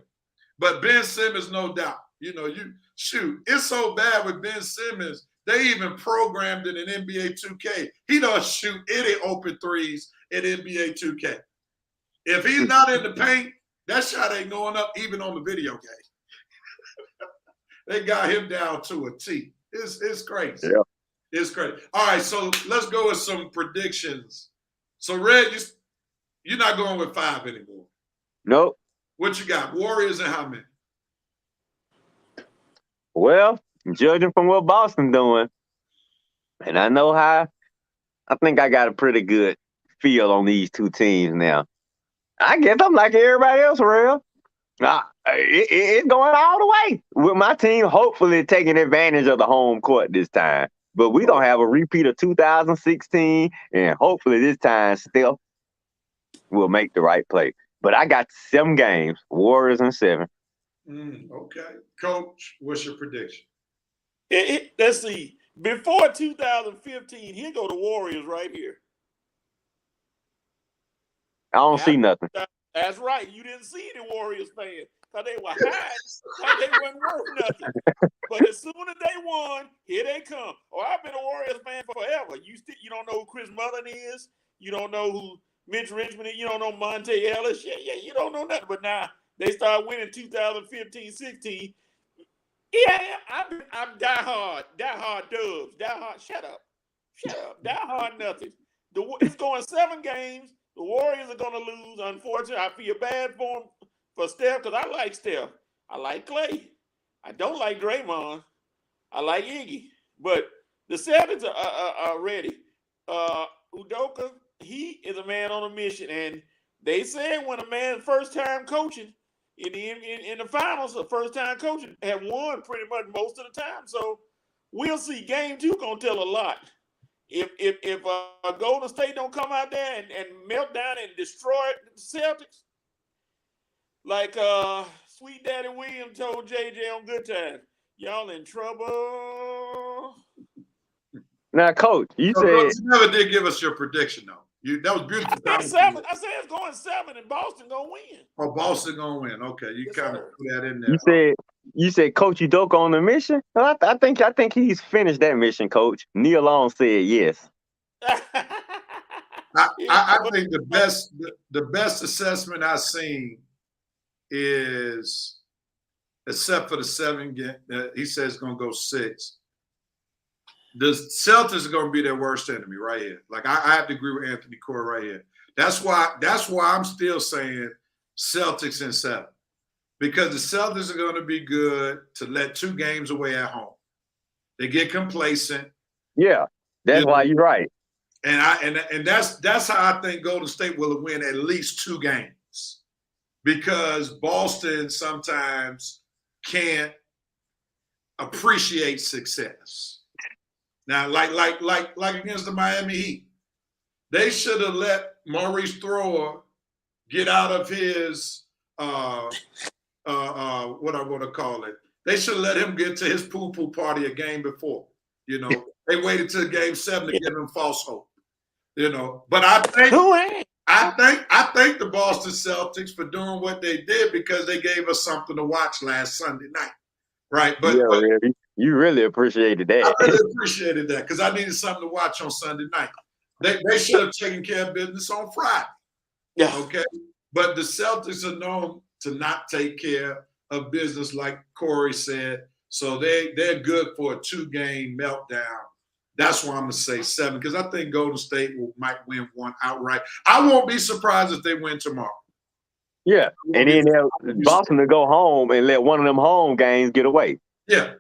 But Ben Simmons, no doubt. You know, it's so bad with Ben Simmons, they even programmed it in NBA 2K. He don't shoot any open threes in NBA 2K. If he's not in the paint, that shot ain't going up even on the video game. They got him down to a T. It's crazy. Yeah. It's crazy. All right, so let's go with some predictions. So, Red, you're not going with 5 anymore. Nope. What you got? Warriors and how many? Well, judging from what Boston doing, and I know how, I think I got a pretty good feel on these two teams now. I guess I'm like everybody else, real. It's going all the way with my team. Hopefully, taking advantage of the home court this time. But we gonna have a repeat of 2016, and hopefully this time Steph will make the right play. But I got 7 games, Warriors in 7. Okay, Coach, what's your prediction? Let's see. Before 2015, here go the Warriors right here. I don't see nothing. That's right. You didn't see any Warriors fans because they were high, like they weren't worth nothing. But as soon as they won, here they come. Oh, I've been a Warriors fan forever. You don't know who Chris Mullin is. You don't know who Mitch Richmond is. You don't know Monte Ellis. Yeah, you don't know nothing. But now they start winning 2015-16. Yeah, I'm diehard Dubs. Diehard, shut up. Diehard nothing. It's going 7 games. The Warriors are going to lose, unfortunately. I feel bad for Steph because I like Steph. I like Clay. I don't like Draymond. I like Iggy. But the Celtics are ready. Udoka, he is a man on a mission. And they said when a man first time coaching in the finals, the first time coaching, have won pretty much most of the time. So we'll see. Game 2 going to tell a lot. If Golden State don't come out there and melt down and destroy the Celtics, like Sweet Daddy Williams told JJ on Good Times, y'all in trouble. Now, Coach, you said You never did give us your prediction though. That was beautiful. I said it's going 7 and Boston gonna win. Oh, Boston gonna win. Okay, you Yes, kind of sir. put that in there. you said Coach Udoka on the mission. Well, I think he's finished that mission, Coach. Neil Long said yes. I think the best assessment I've seen is, except for the 7 game, he says it's gonna go 6. The Celtics are gonna be their worst enemy right here. Like I have to agree with Anthony Core right here. That's why I'm still saying Celtics in 7. Because the Celtics are gonna be good to let 2 games away at home. They get complacent. Yeah, that's why you're right. And that's how I think Golden State will win at least 2 games, because Boston sometimes can't appreciate success. Now, like against the Miami Heat, they should have let Maurice Thrower get out of his what I'm going to call it. They should have let him get to his poo-poo party a game before. You know, they waited till game 7 to give him false hope. You know, but I think the Boston Celtics for doing what they did because they gave us something to watch last Sunday night, right? But you really appreciated that. I really appreciated that because I needed something to watch on Sunday night. They should have taken care of business on Friday. Yeah. Okay. But the Celtics are known to not take care of business, like Corey said. So they're good for a 2-game meltdown. That's why I'm going to say 7, because I think Golden State might win 1 outright. I won't be surprised if they win tomorrow. Yeah, and then Boston to go home and let one of them home games get away. Yeah.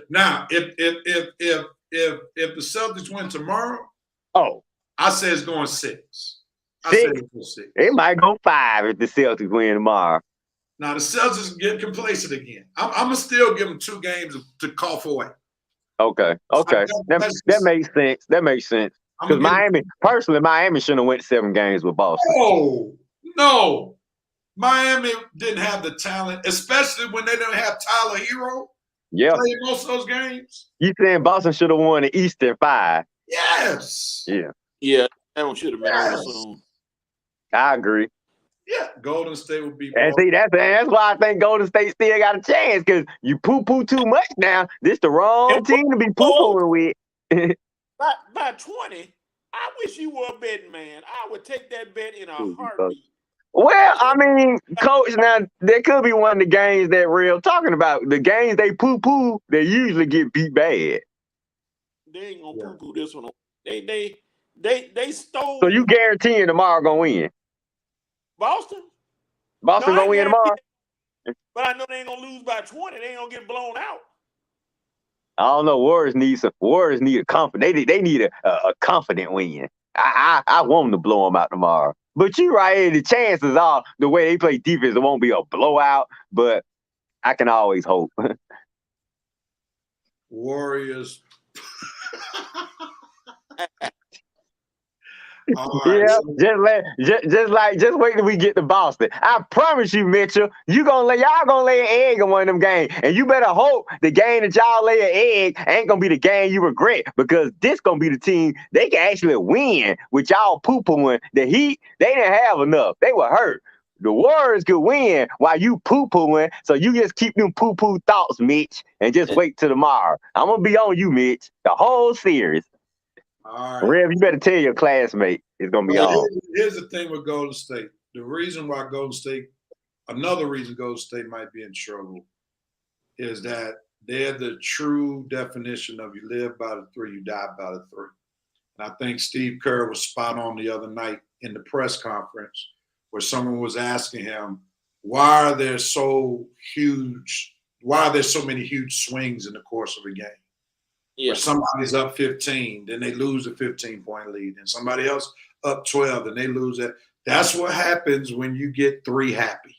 Now, if the Celtics win tomorrow, I say it's going 6. I say it's going 6. It might go 5 if the Celtics win tomorrow. Now the Celtics get complacent again. I'm gonna still give them 2 games to cough away. Okay. That makes sense. That makes sense. Because Miami shouldn't have went 7 games with Boston. No. Miami didn't have the talent, especially when they didn't have Tyler Hero. Yeah. Played most of those games. You saying Boston should have won the East in 5? Yes. Yeah. That one should have been over soon. I agree. Yeah, Golden State would be. And see, that's why I think Golden State still got a chance, because you poo-poo too much now. This the wrong team to be poo-pooing with. By 20, I wish you were a betting man. I would take that bet in a heartbeat. Well, I mean, coach, now there could be one of the games that real talking about. The games they poo-poo, they usually get beat bad. They ain't gonna poo-poo this one. They stole. So you guaranteeing tomorrow gonna win? Boston? Boston No, gonna win tomorrow? But I know they ain't gonna lose by 20. They ain't gonna get blown out. I don't know. Warriors need a confident. They need a confident win. I want them to blow them out tomorrow. But you right, the chances are the way they play defense, it won't be a blowout. But I can always hope. Warriors. Yeah, just wait till we get to Boston. I promise you, Mitchell, y'all gonna lay an egg in one of them games, and you better hope the game that y'all lay an egg ain't gonna be the game you regret, because this gonna be the team they can actually win with y'all poo-pooing. The Heat, they didn't have enough. They were hurt. The Warriors could win while you poo-pooing, so you just keep them poo-poo thoughts, Mitch, and just wait till tomorrow. I'm gonna be on you, Mitch, the whole series. All right. Rev, you better tell your classmate it's gonna be on. Here's the thing with Golden State. The reason why another reason Golden State might be in trouble is that they're the true definition of you live by the three, you die by the three. And I think Steve Kerr was spot on the other night in the press conference where someone was asking him, why are there so many huge swings in the course of a game? Yeah. Where somebody's up 15, then they lose a 15-point lead, and somebody else up 12, and they lose it. That's what happens when you get three happy.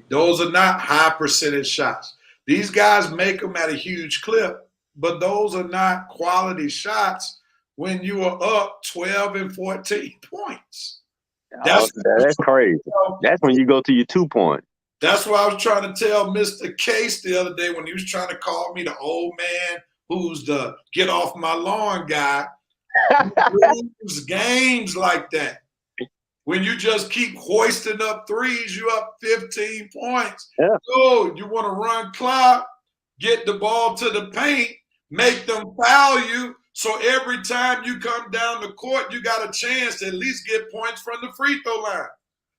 Those are not high percentage shots. These guys make them at a huge clip, but those are not quality shots when you are up 12 and 14 points. That's crazy. That's when you go to your 2 point. That's what I was trying to tell Mr. Case the other day when he was trying to call me the old man who's the get off my lawn guy. You lose games like that. When you just keep hoisting up threes, you up 15 points. Yeah. So you want to run clock, get the ball to the paint, make them foul you. So every time you come down the court, you got a chance to at least get points from the free throw line.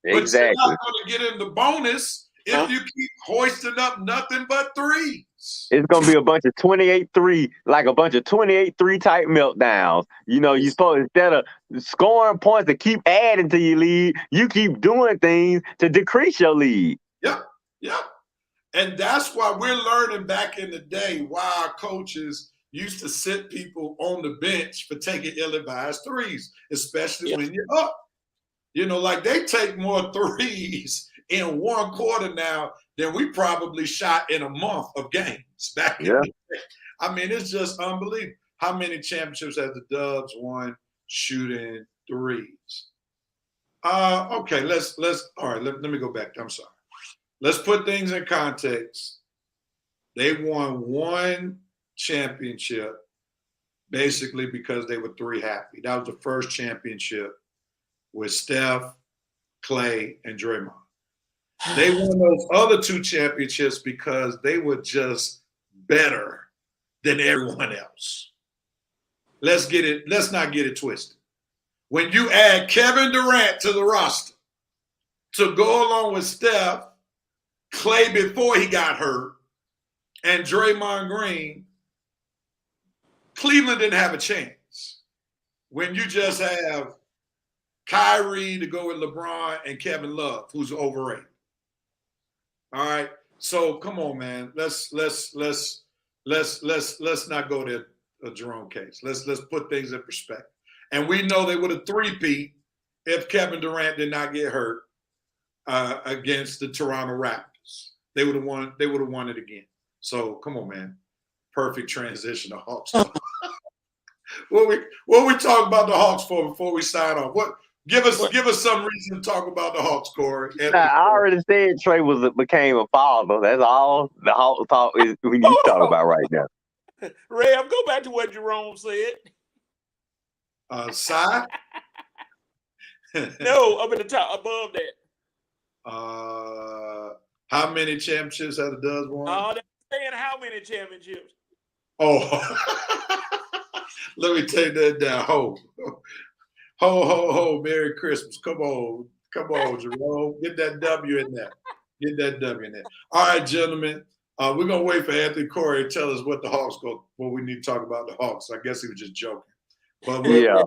Exactly. But you're not going to get in the bonus if you keep hoisting up nothing but threes. It's going to be a bunch of 28-3, like a bunch of 28-3 type meltdowns. You know, you supposed, instead of scoring points to keep adding to your lead, you keep doing things to decrease your lead. Yep. And that's why we're learning back in the day why our coaches used to sit people on the bench for taking ill-advised threes, especially when you're up. You know, like they take more threes in one quarter now than we probably shot in a month of games back in the day. I mean, it's just unbelievable. How many championships have the Dubs won shooting threes? Okay, let's all right, let me go back. I'm sorry. Let's put things in context. They won one championship basically because they were three happy. That was the first championship with Steph, Clay, and Draymond. They won those other two championships because they were just better than everyone else. Let's not get it twisted. When you add Kevin Durant to the roster to go along with Steph, Clay before he got hurt, and Draymond Green, Cleveland didn't have a chance. When you just have Kyrie to go with LeBron and Kevin Love, who's overrated. All right. So come on, man. Let's not go to a Jerome case. Let's put things in perspective. And we know they would have three-peat if Kevin Durant did not get hurt against the Toronto Raptors. They would have won. They would have won it again. So come on, man. Perfect transition to Hawks. What we talk about the Hawks for before we sign off? Give us some reason to talk about the Hawks, Corey. I already said Trey became a father. That's all the Hawks talk is we need to talk about right now. Rev, go back to what Jerome said. Side? No, up at the top, above that. How many championships have the Dubs won? Oh, they're saying how many championships? Oh, Let me take that down. Ho, ho, ho. Merry Christmas. Come on, Jerome. Get that W in there. Get that W in there. All right, gentlemen. We're gonna wait for Anthony Corey to tell us what the Hawks go. What we need to talk about the Hawks. I guess he was just joking. But Yeah.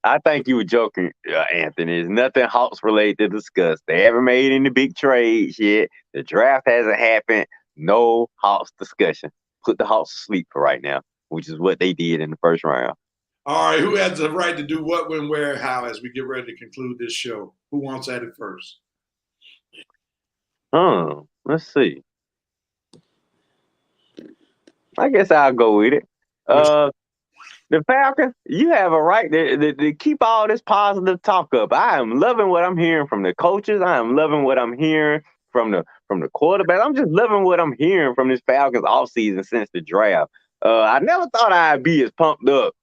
I think you were joking, Anthony. There's nothing Hawks related to discuss. They haven't made any big trades yet. The draft hasn't happened. No Hawks discussion. Put the Hawks to sleep for right now, which is what they did in the first round. all right, who has the right to do what, when, where, how as we get ready to conclude this show? Who wants at it first? Let's see. I guess I'll go with it. The Falcons, you have a right to keep all this positive talk up. I am loving what I'm hearing from the coaches. I am loving what I'm hearing from the quarterback. I'm just loving what I'm hearing from this Falcons offseason since the draft. I never thought I'd be as pumped up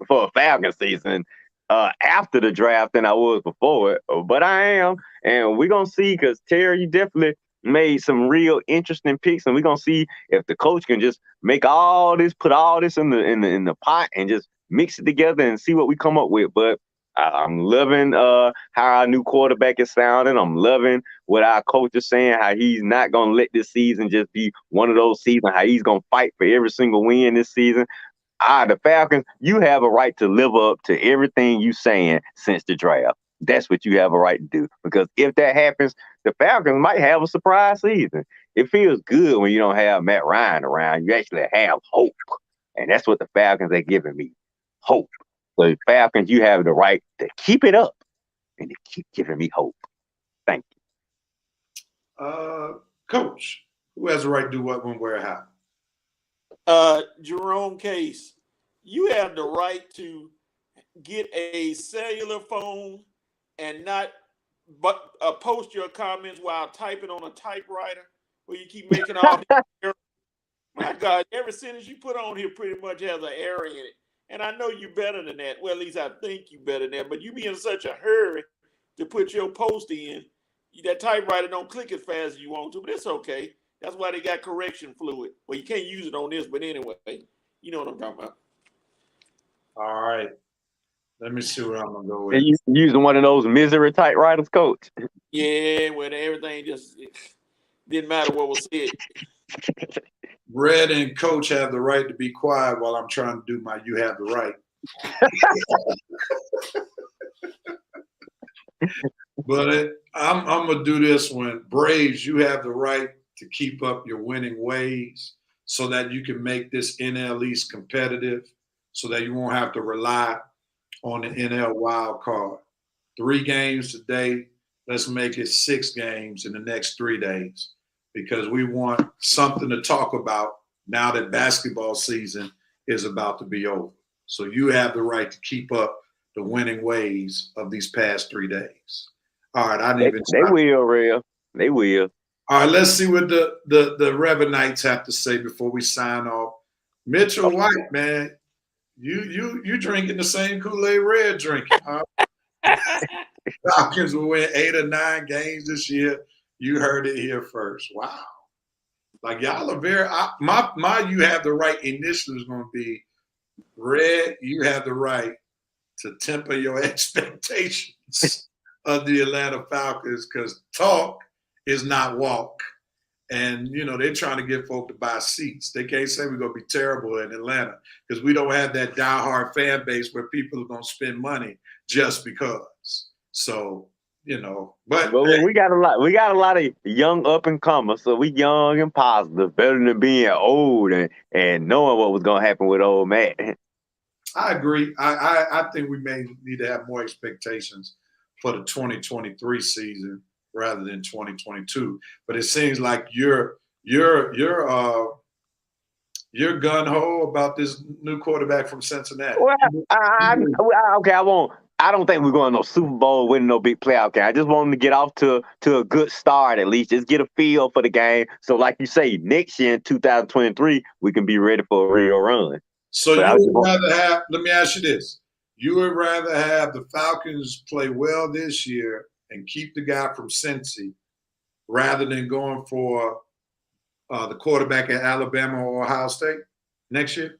for a Falcons season after the draft than I was before it, but I am. And we're going to see, because Terry, you definitely made some real interesting picks, and we're gonna see if the coach can just make all this, put all this in the pot, and just mix it together and see what we come up with. But I'm loving how our new quarterback is sounding. I'm loving what our coach is saying, how he's not gonna let this season just be one of those seasons, how he's gonna fight for every single win this season. The Falcons, you have a right to live up to everything you saying since the draft. That's what you have a right to do. Because if that happens, the Falcons might have a surprise season. It feels good when you don't have Matt Ryan around. You actually have hope. And that's what the Falcons are giving me. Hope. So Falcons, you have the right to keep it up and to keep giving me hope. Thank you. Coach, who has the right to do what, when, where, how? Jerome Case, you have the right to get a cellular phone and not post your comments while typing on a typewriter, where you keep making all these errors. My God, every sentence you put on here pretty much has an error in it. And I know you're better than that. Well, at least I think you're better than that. But you be in such a hurry to put your post in, that typewriter don't click as fast as you want to, but it's okay. That's why they got correction fluid. Well, you can't use it on this, but anyway, you know what I'm talking about. All right. Let me see what I'm going to go with. you using one of those misery typewriters, Coach? Yeah, where everything just didn't matter what was said. Red and Coach have the right to be quiet while I'm trying to do my "you have the right." But I'm going to do this one. Braves, you have the right to keep up your winning ways so that you can make this NL East competitive, so that you won't have to rely on the NL wild card. 3 games today. Let's make it 6 games in the next 3 days, because we want something to talk about now that basketball season is about to be over. So you have the right to keep up the winning ways of these past 3 days. All right, They will, real. They will. All right, let's see what the Revenites have to say before we sign off. Mitchell White, man, you drinking the same Kool-Aid Red drinking, huh? Falcons will win 8 or 9 games this year. You heard it here first. Wow. Like, y'all are very my you have the right initially is going to be Red. You have the right to temper your expectations of the Atlanta Falcons, because talk is not walk. And, you know, they're trying to get folk to buy seats. They can't say we're going to be terrible in Atlanta, because we don't have that diehard fan base where people are going to spend money just because. So, you know, but we got a lot of young up and comers, so we young and positive, better than being old and knowing what was going to happen with old Matt. I agree. I think we may need to have more expectations for the 2023 season rather than 2022. But it seems like you're gun ho about this new quarterback from Cincinnati. Well, I don't think we're going to no Super Bowl, winning no big playoff game. I just want them to get off to a good start at least. Just get a feel for the game. So, like you say, next year in 2023, we can be ready for a real run. So you would rather have? Let me ask you this: you would rather have the Falcons play well this year and keep the guy from Cincy, rather than going for the quarterback at Alabama or Ohio State next year?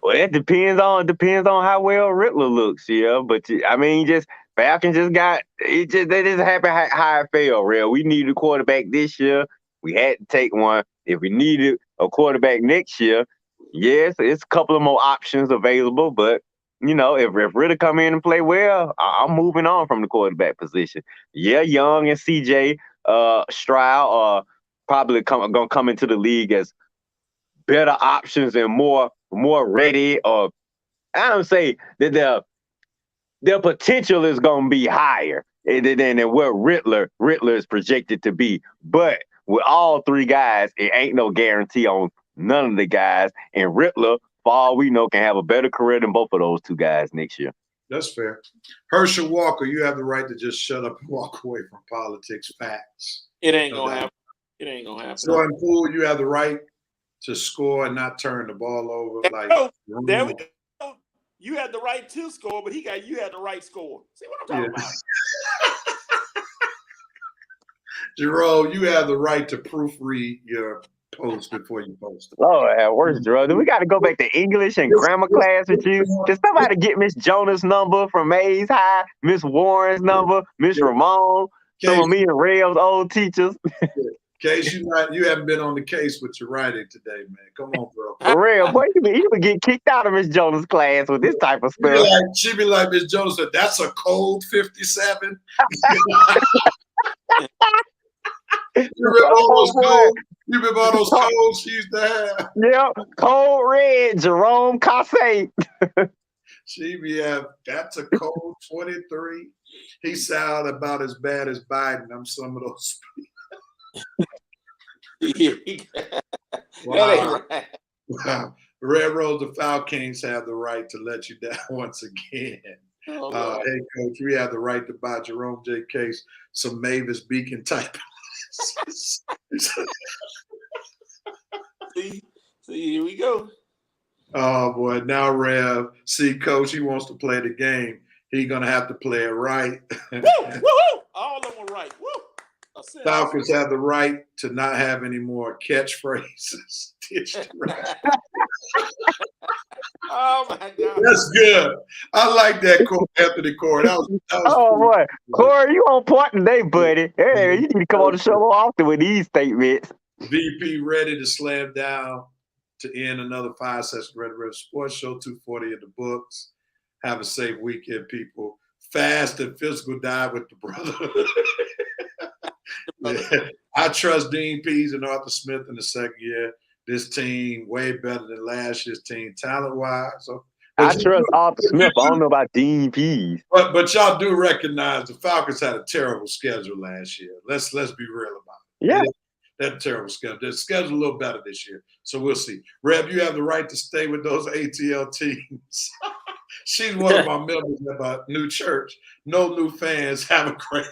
Well, it depends on how well Rittler looks, yeah. But I mean, just Falcons just got it. They just happen how it fell. Real, we needed a quarterback this year. We had to take one. If we needed a quarterback next year, yes, it's a couple of more options available. But if Ritter come in and play well, I'm moving on from the quarterback position. Yeah, Young and CJ Stroud are probably gonna come into the league as better options and more ready, or I don't say that their potential is going to be higher than what Rittler is projected to be. But with all three guys, it ain't no guarantee on none of the guys. And Rittler, for all we know, can have a better career than both of those two guys next year. That's fair. Herschel Walker, you have the right to just shut up and walk away from politics. Facts. It ain't gonna happen. It ain't gonna happen. Jordan Poole, you have the right to score and not turn the ball over. There we go. You had the right to score, but you had the right score. See what I'm talking about? Jerome, you have the right to proofread your post before you post it. Lord have mercy, Jerome. We got to go back to English and grammar class with you. Can somebody get Miss Jonas' number from Mays High, Miss Warren's number, Miss Ramon, some of me and Rev's old teachers? Case, you haven't been on the case with your writing today, man. Come on, bro. For real, boy, you would get kicked out of Miss Jonas' class with this type of stuff. She'd be like, Miss Jonas said, that's a cold 57. You remember all those codes she used to have? Yep, Cold Red, Jerome Casse. She be that's a cold 23. He sound about as bad as Biden. I'm some of those people. Wow. Wow. Red Rose, the Falcons have the right to let you down once again. Hey, Coach, we have the right to buy Jerome J. Case some Mavis Beacon type. See, here we go. Oh, boy. Now, Rev, see, Coach, he wants to play the game. He's going to have to play it right. Woo! Woo! All of them were right. Woo! Falcons have the right to not have any more catchphrases. Oh my God, that's good. I like that, Anthony Corey. That was oh cool. Boy, Corey, you on point today, buddy. Hey, you need to come on the show more often with these statements. VP ready to slam down to end another 5-session Red River Sports Show. 240 in the books. Have a safe weekend, people. Fast and physical dive with the brother. I trust Dean Pease and Arthur Smith in the second year. This team way better than last year's team, talent-wise. So, I trust Arthur Smith. I don't know about Dean Pease. But y'all do recognize the Falcons had a terrible schedule last year. Let's be real about it. Yeah. That terrible schedule. The schedule a little better this year. So we'll see. Rev, you have the right to stay with those ATL teams. She's one of my members at my new church. No new fans. Have a great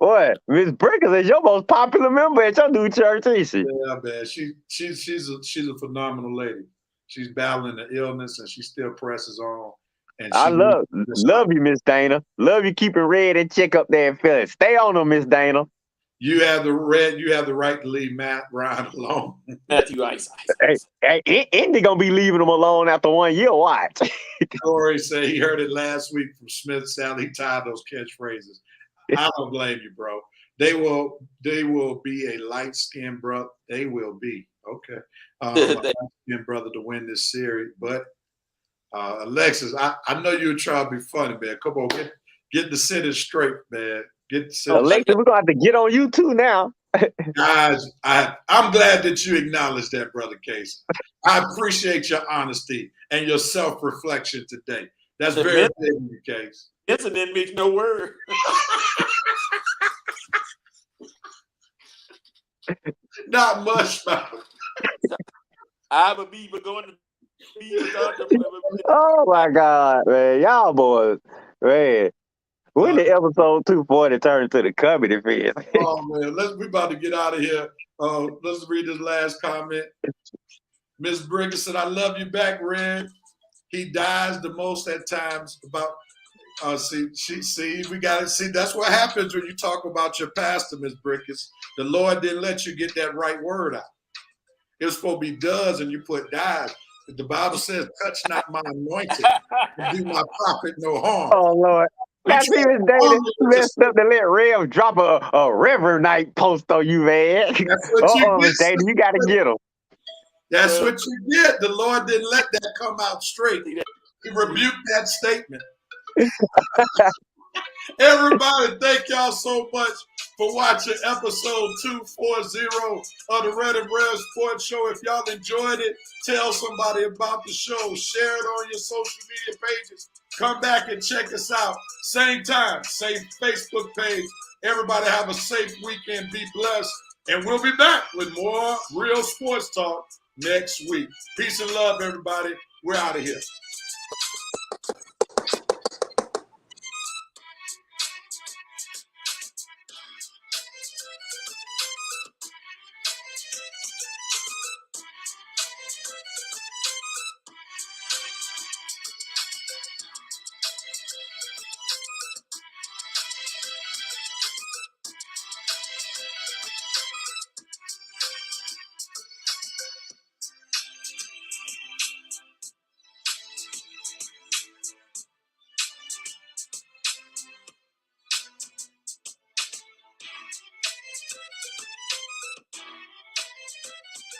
Boy, Miss Brickers is your most popular member at your new church, ain't she? Yeah, man. She's a phenomenal lady. She's battling the illness and she still presses on. And I love you, Miss Dana. Love you keeping red and check up there and feeling. Stay on them, Miss Dana. You have the right to leave Matt Ryan alone. Matthew Ice. Hey, Indy gonna be leaving him alone after 1 year. Watch. Corey said he heard it last week from Smith. Sally tired those catchphrases. I don't blame you, bro. They will be a light-skinned brother. They will be. Okay. Light-skinned brother to win this series. But Alexis, I know you're trying to be funny, man. Come on, get the sentence straight, man. Alexis, we're gonna have to get on you too now. Guys, I'm glad that you acknowledge that, Brother Case. I appreciate your honesty and your self-reflection today. That's very big in your case. Incident makes no word. Not much, man. I'm a beaver going to beaver. Oh my God, man. Y'all boys, man. When did episode 240 turn to the comedy fest? Oh man, we about to get out of here. Let's read this last comment. Miss Briggs said, I love you back, Red. He dies the most at times about we got to see. That's what happens when you talk about your pastor, Miss Brickens. The Lord didn't let you get that right word out. It was supposed to be does, and you put dies. But the Bible says, touch not my anointed, and do my prophet no harm. Oh Lord. We That's try even to David harm you with messed up to let Rev drop a River Night post on you, man. That's what you Miss get. David, you gotta get him. That's what you get. The Lord didn't let that come out straight. He rebuked that statement. Everybody, thank y'all so much for watching episode 240 of the Red and Rev Sports Show. If y'all enjoyed it, tell somebody about the show. Share it on your social media pages. Come back and check us out. Same time, same Facebook page. Everybody have a safe weekend. Be blessed. And we'll be back with more real sports talk next week. Peace and love, everybody. We're out of here.